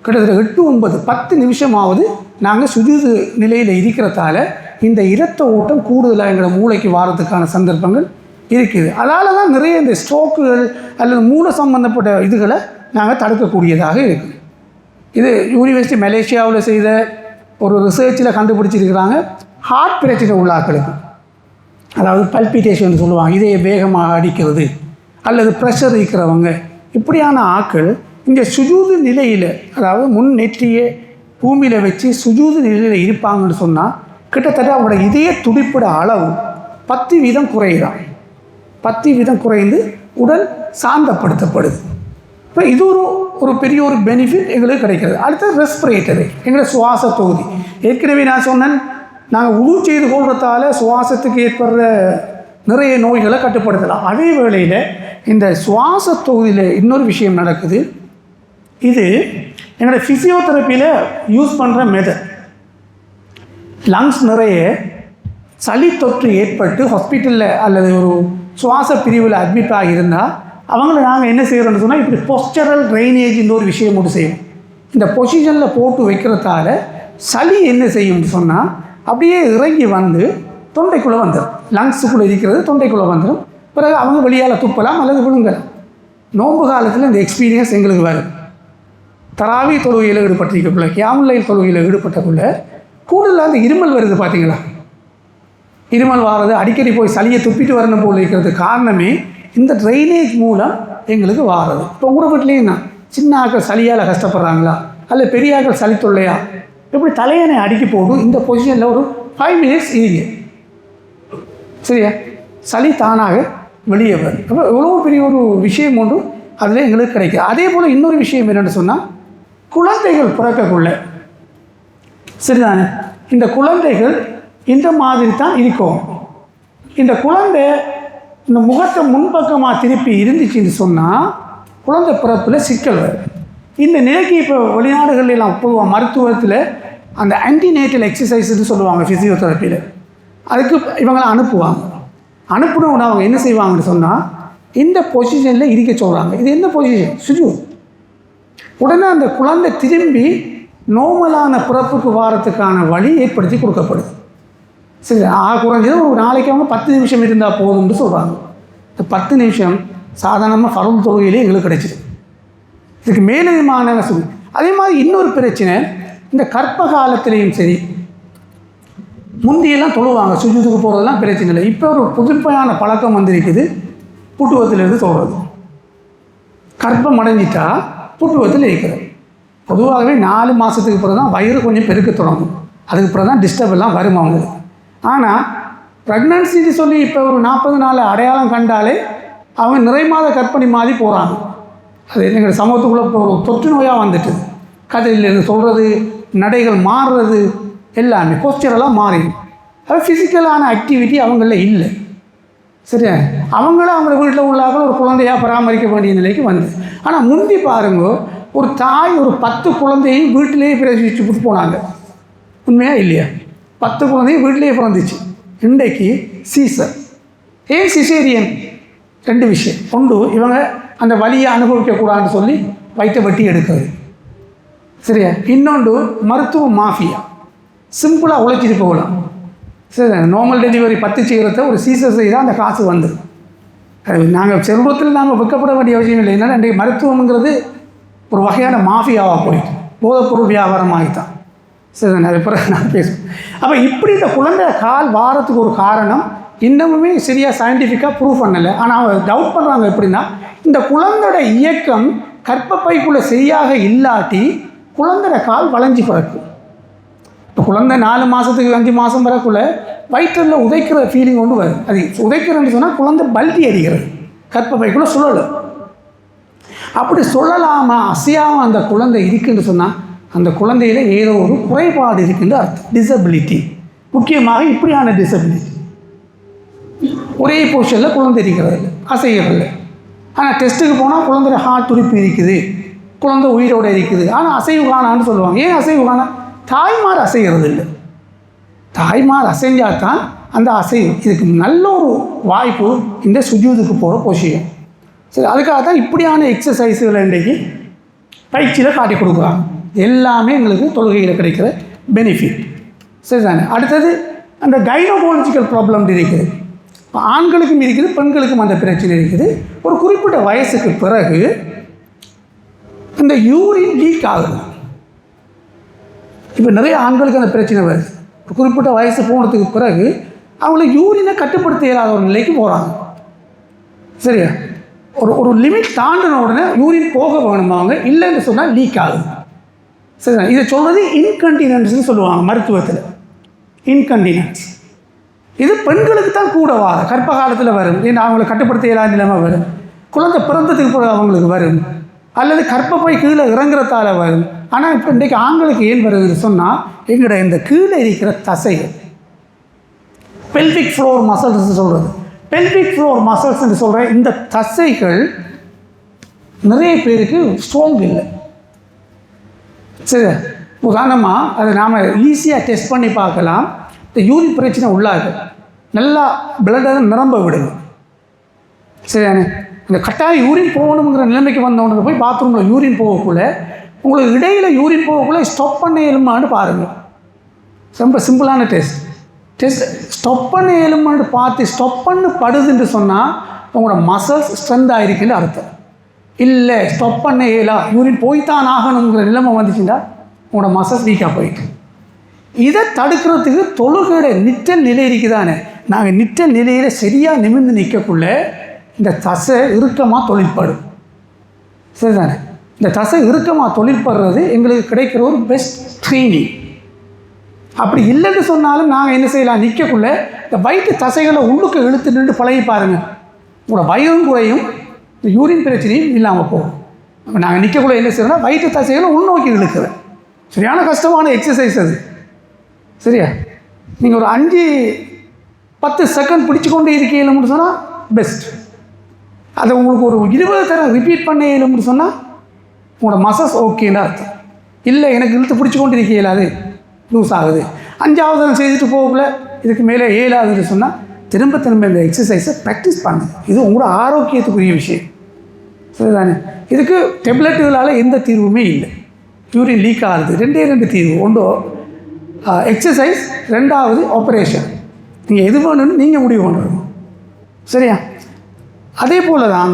கிட்டத்தட்ட 8, 9, 10 நிமிஷமாவது நாங்கள் சுஜூது நிலையில் இருக்கிறதால இந்த இரத்த ஓட்டம் கூடுதலாக எங்களோட மூளைக்கு வாரத்துக்கான சந்தர்ப்பங்கள் இருக்குது. அதால் தான் நிறைய இந்த ஸ்ட்ரோக்குகள் அல்லது மூளை சம்பந்தப்பட்ட இதுகளை நாங்கள் தடுக்கக்கூடியதாக இருக்குது. இது யூனிவர்சிட்டி மலேசியாவில் செய்த ஒரு ரிசர்ச்சில் கண்டுபிடிச்சிருக்கிறாங்க. ஹார்ட் பிரச்சனை உள்ள ஆட்களுக்கு, அதாவது பல்பிட்டேஷன் சொல்லுவாங்க, இதய வேகமாக அடிக்கிறது அல்லது ப்ரெஷர் இருக்கிறவங்க, இப்படியான ஆட்கள் இங்கே சுஜூது நிலையில், அதாவது முன் நெற்றியை பூமியில் வச்சு சுஜூது நிலையில் இருப்பாங்கன்னு சொன்னால் கிட்டத்தட்ட அவங்களோட இதய துடிப்பட அளவு 10% குறையிறான். 10% குறைந்து உடல் சாந்தப்படுத்தப்படுது. இப்போ இது ஒரு பெரிய ஒரு பெனிஃபிட் எங்களுக்கு கிடைக்கிறது. அடுத்தது ரெஸ்பிரேட்டரி, எங்களோட சுவாச தொகுதி. ஏற்கனவே நான் சொன்னேன், நாங்கள் உழு செய்து கொள்றதால சுவாசத்துக்கு ஏற்படுற நிறைய நோய்களை கட்டுப்படுத்தலாம். அதே வேளையில் இந்த சுவாச தொகுதியில் இன்னொரு விஷயம் நடக்குது. இது எங்களோட ஃபிசியோதெரப்பியில் யூஸ் பண்ணுற மெத்தட். லங்ஸ் நிறைய சளி தொற்று ஏற்பட்டு ஹாஸ்பிட்டலில் அல்லது ஒரு சுவாச பிரிவில் அட்மிட் ஆகியிருந்தால் அவங்கள நாங்கள் என்ன செய்கிறோன்னு சொன்னால், இப்படி பொஸ்டரல் ட்ரைனேஜ் இந்த ஒரு விஷயம் மட்டும் செய்யும். இந்த பொசிஷனில் போட்டு வைக்கிறதால சளி என்ன செய்யும்னு சொன்னால் அப்படியே இறங்கி வந்து தொண்டைக்குள்ளே வந்துடும். லங்ஸுக்குள்ளே இருக்கிறது தொண்டைக்குள்ளே வந்துடும். பிறகு அவங்க வெளியால் துப்பலாம் அல்லது விழுங்கலாம். நோன்பு காலத்தில் இந்த எக்ஸ்பீரியன்ஸ் எங்களுக்கு வரும். தராவி தொழுகையில் ஈடுபட்டிருக்கக்குள்ள, கியாமுல்லைல் தொழுகையில் ஈடுபட்டக்குள்ள கூடுதலாக அந்த இருமல் வருது. பார்த்தீங்களா? இருமல் வாரது, அடிக்கடி போய் சளியை துப்பிட்டு வரணும் போல் இருக்கிறது காரணமே இந்த ட்ரைனேஜ் மூலம் எங்களுக்கு வாரது. இப்போ உங்களோட வீட்லேயும் தான் சின்ன ஆக்கள் சளியால் கஷ்டப்படுறாங்களா அல்ல பெரிய ஆக்கள் சளி தொல்லையா, எப்படி தலையணை அடிக்கி போடும் இந்த பொசிஷனில் ஒரு 5 மினிட்ஸ் இருங்க. சரியா? சளி தானாக வெளியே வரும். அப்போ எவ்வளோ பெரிய ஒரு விஷயம் ஒன்று அதில் எங்களுக்கு கிடைக்கும். அதே போல் இன்னொரு விஷயம் என்னென்னு சொன்னால், குழந்தைகள் பிறக்கக்குள்ள சரிதானே, இந்த குழந்தைகள் இந்த மாதிரி தான் இருக்கும். இந்த குழந்தை இந்த முகத்தை முன்பக்கமாக திருப்பி இருந்துச்சுன்னு சொன்னால் குழந்தை பிறப்பில் சிக்கல் வரும். இந்த நிலைக்கு இப்போ வெளிநாடுகளெல்லாம் பொதுவாக மருத்துவத்தில் அந்த ஆன்டிநேட்டல் எக்ஸசைஸ்ன்னு சொல்லுவாங்க ஃபிசியோதெரப்பியில். அதுக்கு இவங்களை அனுப்புவாங்க. அனுப்புனவுடனே அவங்க என்ன செய்வாங்கன்னு சொன்னால் இந்த பொசிஷனில் இருக்க சொல்கிறாங்க. இது என்ன பொசிஷன்? சுஜூத். உடனே அந்த குழந்தை திரும்பி நோமலான பிறப்புக்கு வாரத்துக்கான வழி ஏற்படுத்தி கொடுக்கப்படுது. சரி, குறைஞ்சது ஒரு நாளைக்கு அவங்க 10 நிமிஷம் இருந்தால் போதும்னு சொல்கிறாங்க. இந்த 10 நிமிஷம் சாதாரணமாக ஃபர்து தொழுகையிலே எங்களுக்கு கிடைச்சிது. இதுக்கு மேலதிகமான வசதி. அதே மாதிரி இன்னொரு பிரச்சனை, இந்த கர்ப்ப காலத்திலையும் சரி, முந்தியெல்லாம் தொழுவாங்க, சுஜூதுக்கு போகிறதெல்லாம் பிரச்சனை இல்லை. இப்போ ஒரு புதுமையான பழக்கம் வந்திருக்குது, புட்டுவத்திலிருந்து சொல்கிறது. கர்ப்பம் அடைஞ்சிட்டா புட்டுவத்தில் இருக்கிறது. பொதுவாகவே 4 மாதத்துக்கு பிறகு தான் வயிறு கொஞ்சம் பெருக்க தொடங்கும். அதுக்கு பிறகு தான் டிஸ்டர்ப் எல்லாம் வரும் அவங்களுக்கு. ஆனால் ப்ரெக்னன்சின்னு சொல்லி இப்போ ஒரு 40 நாள் அடையாளம் கண்டாலே அவங்க நிறைமாத கர்ப்பிணி மாதிரி போகிறாங்க. அது எங்கள் சமூகத்துக்குள்ளே ஒரு தொற்று நோயாக வந்துட்டு கதையிலேருந்து சொல்கிறது, நடைகள் மாறுறது, எல்லாமே போஸ்டரெல்லாம் மாறிடும். அது ஃபிசிக்கலான ஆக்டிவிட்டி அவங்கள இல்லை. சரியா, அவங்களும் அவங்க வீட்டில் உள்ளாக ஒரு குழந்தையாக பராமரிக்க வேண்டிய நிலைக்கு வந்து. ஆனால் முந்தி பாருங்க, ஒரு தாய் ஒரு 10 குழந்தையும் வீட்டிலேயே பிரசவிச்சு விட்டு போனாங்க. உண்மையாக இல்லையா? 10 குழந்தையும் வீட்டிலேயே பிறந்துச்சு. இன்றைக்கு சீசர். ஏன் சிசேரியன்? 2 விஷயம். ஒன்று, இவங்க அந்த வலியை அனுபவிக்கக்கூடாதுன்னு சொல்லி வயிற்றை வெட்டி எடுக்கிறது. சரியா? இன்னொன்று, மருத்துவ மாஃபியா. சிம்பிளாக உழைச்சிட்டு போகலாம். சரி, நார்மல் டெலிவரி 10 செய்கிறத ஒரு சீசர் செய்தால் அந்த காசு வந்துடும். அது நாங்கள் செல்வத்தில் நாங்கள் விற்கப்பட வேண்டிய அவசியம் இல்லை. என்னென்னா இன்றைக்கு மருத்துவங்கிறது ஒரு வகையான மாஃபியாவாக போயிட்டு போதைப்பொருள் வியாபாரம் ஆகித்தான். சரி, அது பிறகு நான் பேசுவேன். அப்போ இப்படி இந்த குழந்தை கால் வாரத்துக்கு ஒரு காரணம் இன்னமுமே சரியாக சயின்டிஃபிக்காக ப்ரூவ் பண்ணலை. ஆனால் அவங்க டவுட் பண்ணுறாங்க. எப்படின்னா, இந்த குழந்தையோட இயக்கம் கர்ப்பப்பைக்குள்ளே சரியாக இல்லாட்டி குழந்தையோட கால் வளைஞ்சி பிறக்கும். இப்போ குழந்தை 4 மாதத்துக்கு 5 மாதம் வரக்குள்ள வயிற்றில் உதைக்கிற ஃபீலிங் கொண்டு வரும். அது உதைக்கிறேன்னு சொன்னால் குழந்தை பல்டி அடிக்கிறது, கர்ப்பப்பைக்குள்ளே சுழலும். அப்படி சுழலாமல் அசையாமல் அந்த குழந்தை இருக்குன்னு சொன்னால் அந்த குழந்தையில் ஏதோ ஒரு குறைபாடு இருக்குன்னு அர்த்தம். டிசபிலிட்டி, முக்கியமாக இப்படியான டிசபிலிட்டி. ஒரே பொசிஷனில் குழந்தை இருக்கிறது இல்லை, அசைகிறது. ஆனால் டெஸ்ட்டுக்கு போனால் குழந்தைய ஹார்ட் துடிப்பு இருக்குது, குழந்தை உயிரோடு இருக்குது, ஆனால் அசைவு காணான்னு சொல்லுவாங்க. ஏன் அசைவு காணா? தாய்மார் அசைகிறது இல்லை. தாய்மார் அசைஞ்சால் தான் அந்த அசைவு. இதுக்கு நல்ல ஒரு வாய்ப்பு இந்த சுஜூதுக்கு போகிற பொசிஷன். சரி, அதுக்காக தான் இப்படியான எக்ஸசைஸுகளை இன்றைக்கு பயிற்சியில் காட்டி கொடுக்குறாங்க. எல்லாமே எங்களுக்கு தொழுகையில் கிடைக்கிற பெனிஃபிட். சரிதானே? அடுத்தது அந்த கைனோகாலஜிக்கல் ப்ராப்ளம் இருக்குது. இப்போ ஆண்களுக்கும் இருக்குது, பெண்களுக்கும் அந்த பிரச்சனை இருக்குது. ஒரு குறிப்பிட்ட வயசுக்கு பிறகு இந்த யூரின் லீக் ஆகுது. இப்போ நிறைய ஆண்களுக்கு அந்த பிரச்சனை வருது. ஒரு குறிப்பிட்ட வயசு போனதுக்கு பிறகு அவங்கள யூரினை கட்டுப்படுத்த இயலாத ஒரு நிலைக்கு போகிறாங்க. சரியா? ஒரு லிமிட் தாண்டின உடனே யூரின் போக வேணும். அவங்க இல்லைன்னு சொன்னால் லீக் ஆகுது. சரிதான்? இதை சொல்கிறது இன்கண்டினன்ஸ்னு சொல்லுவாங்க மருத்துவத்தில். இன்கண்டினன்ஸ் இது பெண்களுக்கு தான் கூட கர்ப்ப காலத்தில் வரும். ஏன்னா அவங்களை கட்டுப்படுத்த இயலாத நிலைமை வரும். குழந்தை பிறந்ததுக்கு பிறகு அவங்களுக்கு வரும், அல்லது கர்ப்பப்பை கீழே இறங்குறதால வரும். ஆனால் இப்போ இன்றைக்கு ஆண்களுக்கு ஏன் வருதுன்னு சொன்னால், எங்களோட இந்த கீழே இருக்கிற தசைகள், பெல்விக் ஃப்ளோர் மசில்ஸ் சொல்கிறது, பெல்விக் ஃப்ளோர் மசில்ஸ்ன்னு சொல்கிற இந்த தசைகள் நிறைய பேருக்கு ஸ்ட்ராங் இல்லை. சரி, உதாரணமாக அதை நாம் ஈஸியாக டெஸ்ட் பண்ணி பார்க்கலாம். இந்த யூரின் பிரச்சனை உள்ளாது நல்லா பிளட்டை நிரம்ப விடுங்க. சரியானே? இந்த கட்டாயம் யூரின் போகணுங்கிற நிலைமைக்கு வந்தவனுக்கு போய் பாத்ரூமில் யூரின் போகக்குள்ள, உங்களுக்கு இடையில் யூரின் போகக்குள்ள ஸ்டாப் பண்ண இயலுமான்னு பாருங்கள். ரொம்ப சிம்பிளான டெஸ்ட் ஸ்டாப் பண்ண இயலுமான்னு பார்த்து ஸ்டாப் பண்ணு படுதுன்னு சொன்னால் உங்களோட மசில்ஸ் ஸ்ட்ரென்த் ஆகிருக்குன்னு அர்த்தம். இல்லை ஸ்டாப் பண்ண இயலா, யூரின் போய்த்தான் ஆகணுங்கிற நிலைமை வந்துச்சுன்னா உங்களோட மசில்ஸ் வீக்காக போயிட்டு. இதை தடுக்கிறதுக்கு தொழுகையோட நிற்றல் நிலை இருக்குதானே. நாங்கள் நிற்றல் நிலையில் சரியாக நிமிர்ந்து நிற்கக்குள்ள இந்த தசை இறுக்கமாக தொழிற்படும். சரிதானே? இந்த தசை இறுக்கமாக தொழிற்படுறது எங்களுக்கு கிடைக்கிற ஒரு பெஸ்ட் ட்ரைனிங். அப்படி இல்லைன்னு சொன்னாலும் நாங்கள் என்ன செய்யலாம், நிற்கக்குள்ள இந்த வயிற்று தசைகளை உள்ளுக்கு இழுத்து நின்று பழகி பாருங்கள். உங்களோட வயிறும் குறையும், இந்த யூரின் பிரச்சனையும் இல்லாமல் போகும். நாங்கள் நிற்கக்குள்ள என்ன செய்யறோம்னா வயிற்று தசைகளை உள்நோக்கி இழுக்குது. சரியான கஷ்டமான எக்ஸசைஸ் அது. சரியா? நீங்கள் ஒரு 5-10 செகண்ட் பிடிச்சி கொண்டே இருக்கீங்கன்னு சொன்னால் பெஸ்ட். அதை உங்களுக்கு ஒரு 20 தரம் ரிப்பீட் பண்ண இயலும்னு சொன்னால் உங்களோட மசஸ் ஓகேன்னு அர்த்தம். இல்லை எனக்கு இழுத்து பிடிச்சி கொண்டு இருக்கீங்களா, அது லூஸ் ஆகுது, 5வது தரம் செய்துட்டு போகக்குள்ள இதுக்கு மேலே ஏழாதுன்னு சொன்னால் திரும்ப இந்த எக்ஸசைஸை ப்ராக்டிஸ் பண்ணுங்க. இது உங்களோட ஆரோக்கியத்துக்குரிய விஷயம். சரிதானே? இதுக்கு டெப்லெட்டுகளால் எந்த தீர்வுமே இல்லை. யூரின் லீக் ஆகுது, 2 தீர்வு. ஒன்று எக்ஸசைஸ், 2வது ஆப்ரேஷன். நீங்கள் எது வேணும்னு நீங்கள் முடிவு பண்ணுறோம். சரியா? அதே போல் தான்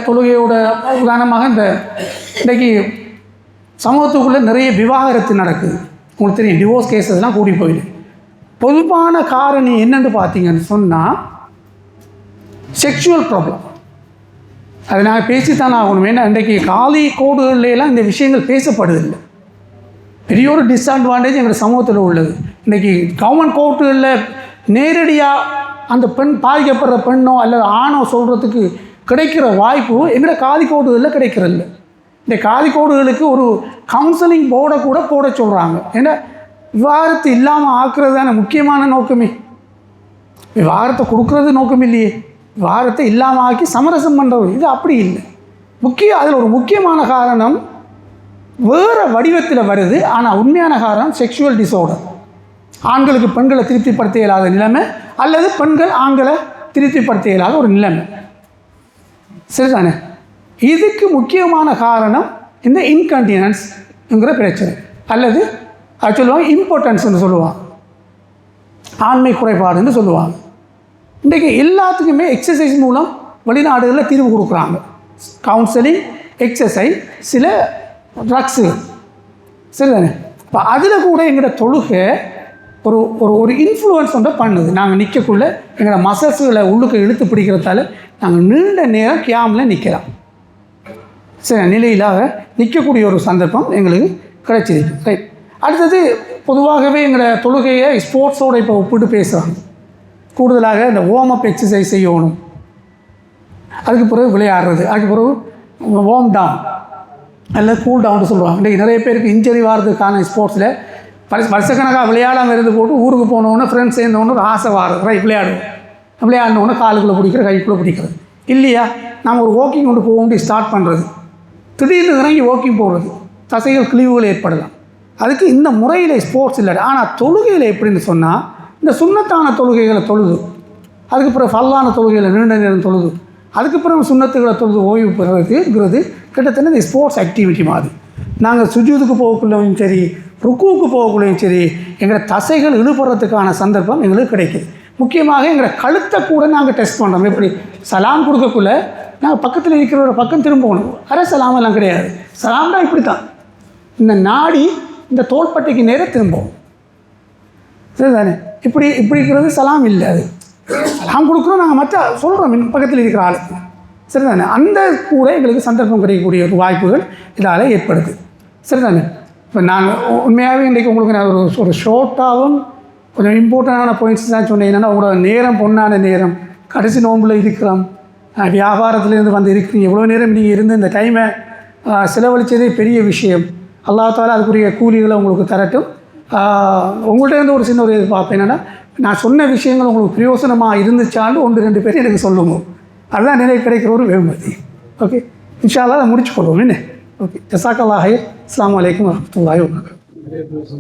தொழுகையோட உதாரணமாக இன்றைக்கி சமூகத்துக்குள்ளே நிறைய விவாகரத்து நடக்குது. உங்களுக்கு தெரியும், டிவோர்ஸ் கேஸஸ்லாம் கூடி போயிடுது. பொதுவான காரணி என்னென்னு பார்த்தீங்கன்னு சொன்னால் செக்ஷுவல் ப்ராப்ளம். அதை நாங்கள் பேசித்தான் ஆகணும். ஏன்னா இன்றைக்கி காலி கோடுகள்லாம் இந்த விஷயங்கள் பேசப்படுதில்லை. பெரிய ஒரு டிஸ்அட்வான்டேஜ் எங்கள் சமூகத்தில் உள்ளது. இன்றைக்கி கவர்மெண்ட் கோர்ட்டுகளில் நேரடியாக அந்த பெண் பாதிக்கப்படுற பெண்ணோ அல்லது ஆணோ சொல்கிறதுக்கு கிடைக்கிற வாய்ப்பு எங்களோட காலி கோடுகளில் கிடைக்கிறதில்ல. இந்த காலி கோடுகளுக்கு ஒரு கவுன்சிலிங் போர்டை கூட போட சொல்கிறாங்க. ஏன்னா விவாகரத்து இல்லாமல் ஆக்குறது தானே முக்கியமான நோக்கமே. விவாகரத்தை கொடுக்குறது நோக்கம் இல்லையே, விவாகரத்தை இல்லாமல் ஆக்கி சமரசம் பண்ணுறது இது அப்படி இல்லை. அதில் ஒரு முக்கியமான காரணம் வேறு வடிவத்தில் வருது. ஆனால் உண்மையான காரணம் செக்ஷுவல் டிஸார்டர். ஆண்களுக்கு பெண்களை திருப்திப்படுத்த இயலாத நிலைமை அல்லது பெண்கள் ஆண்களை திருப்திப்படுத்த இயலாத ஒரு நிலைமை. சரிதானே? இதுக்கு முக்கியமான காரணம் இந்த இன்கன்டினன்ஸ்ங்கிற பிரச்சனை அல்லது அது சொல்லுவாங்க இம்பார்ட்டன்ஸ்ன்னு சொல்லுவாங்க, ஆண்மை குறைபாடுன்னு சொல்லுவாங்க. இன்றைக்கு எல்லாத்துக்குமே எக்ஸசைஸ் மூலம் வெளிநாடுகளில் தீர்வு கொடுக்குறாங்க. கவுன்சிலிங், எக்ஸசைஸ், சில ட்ரக்ஸுகள். சரிதானே? இப்போ அதில் கூட எங்களோட தொழுகை ஒரு ஒரு ஒரு இன்ஃப்ளூயன்ஸ் ஒன்றை பண்ணுது. நாங்கள் நிற்கக்குள்ளே எங்களோட மசல்ஸுகளை உள்ளுக்கு இழுத்து பிடிக்கிறதால நாங்கள் நீண்ட நேரம் கியாமில் நிற்கலாம். சரி, நிலையிலாக நிற்கக்கூடிய ஒரு சந்தர்ப்பம் எங்களுக்கு கிடைச்சிருக்கு. ரைட். அடுத்தது பொதுவாகவே எங்களோட தொழுகையை ஸ்போர்ட்ஸோடு இப்போ ஒப்பிட்டு பேசுகிறாங்க. கூடுதலாக இந்த வார்ம் அப் எக்ஸசைஸ் செய்யணும், அதுக்கு பிறகு விளையாடுறது, அதுக்கு பிறகு வார்ம் டவுன் அல்லது கூல் டவுன்னு சொல்லுவாங்க. இன்றைக்கி நிறைய பேருக்கு இன்ஜரி வாரதுக்கான ஸ்போர்ட்ஸில் வருஷக்கணக்காக விளையாடாமல் இருந்து போட்டு ஊருக்கு போனோன்னு ஃப்ரெண்ட்ஸ் சேர்ந்தோன்னு ஒரு ஆசை வாருது. ரைட், விளையாடினோன்னு காலுக்குள்ளே பிடிக்கிற, கைக்குள்ளே பிடிக்கிறது இல்லையா? நம்ம ஒரு வாக்கிங் கொண்டு போக ஸ்டார்ட் பண்ணுறது, திடீர்னு இறங்கி வாக்கிங் போகிறது, தசைகள் கிழிவுகள் ஏற்படலாம். அதுக்கு இந்த முறையில் ஸ்போர்ட்ஸ் இல்லை. ஆனால் தொழுகையில் எப்படின்னு சொன்னால் இந்த சுண்ணத்தான தொழுகைகளை தொழுது, அதுக்கு பிறகு ஃபல்லான தொழுகைகளை நீண்ட நேரம் தொழுது, அதுக்கு பிறகு சுண்ணத்துகளை தொழுது ஓய்வு பெறுறதுங்கிறது கிட்டத்தட்ட இந்த ஸ்போர்ட்ஸ் ஆக்டிவிட்டி மாதிரி. நாங்கள் சுஜூதுக்கு போகக்குள்ளேயும் சரி, ருக்குவுக்கு போகக்குள்ளேயும் சரி, எங்களை தசைகள் இழுபடுறதுக்கான சந்தர்ப்பம் எங்களுக்கு கிடைக்குது. முக்கியமாக எங்களை கழுத்தை கூட நாங்கள் டெஸ்ட் பண்ணுறோம். எப்படி சலாம் கொடுக்கக்குள்ளே நாங்கள் பக்கத்தில் இருக்கிற பக்கம் திரும்பணும். அரை சலாமெல்லாம் கிடையாது. சலாம் தான் இப்படி தான், இந்த நாடி இந்த தோள்பட்டைக்கு நேராக திரும்பும். சரிதானே? இப்படி இருக்கிறது சலாம் இல்லை. அது சலாம் கொடுக்குறோம், நாங்கள் மற்ற சொல்கிறோம் பக்கத்தில் இருக்கிற ஆளுக்கு. சரிதானே? அந்த கூட எங்களுக்கு சந்தர்ப்பம் கிடைக்கக்கூடிய ஒரு வாய்ப்புகள் இதால் ஏற்படுது. சரிதானே? இப்போ நாங்கள் உண்மையாகவே இன்றைக்கு உங்களுக்கு நான் ஒரு ஷார்ட்டாகவும் கொஞ்சம் இம்பார்ட்டண்டான பாயிண்ட்ஸ் தான் சொன்னேன். என்னென்னா உங்களோட நேரம் பொண்ணான நேரம், கடைசி நோம்பில் இருக்கிறோம், வியாபாரத்துலேருந்து வந்து இருக்கிறீங்க, எவ்வளோ நேரம் நீங்கள் இருந்து இந்த டைமை செலவழித்ததே பெரிய விஷயம். அல்லாஹ் தஆலா அதுக்குரிய கூலிகளை உங்களுக்கு தரட்டும். உங்கள்கிட்ட இருந்து ஒரு சின்ன ஒரு எதிர்பார்ப்பு என்னென்னா, நான் சொன்ன விஷயங்கள் உங்களுக்கு பிரயோசனமாக இருந்துச்சான்னு 1-2 பேர் எனக்கு சொல்லுங்க. அதுதான் நிலை கிடைக்கிற ஒரு வெகுமதி. ஓகே, இன்ஷா அல்லாஹ் அதை முடிச்சு கொள்வோம். என்ன? ஓகே, ஜஸாக்கல்லாஹ். அஸ்ஸலாமு அலைக்கும் வரஹ்மத்துல்லாஹி வபரகாத்துஹு.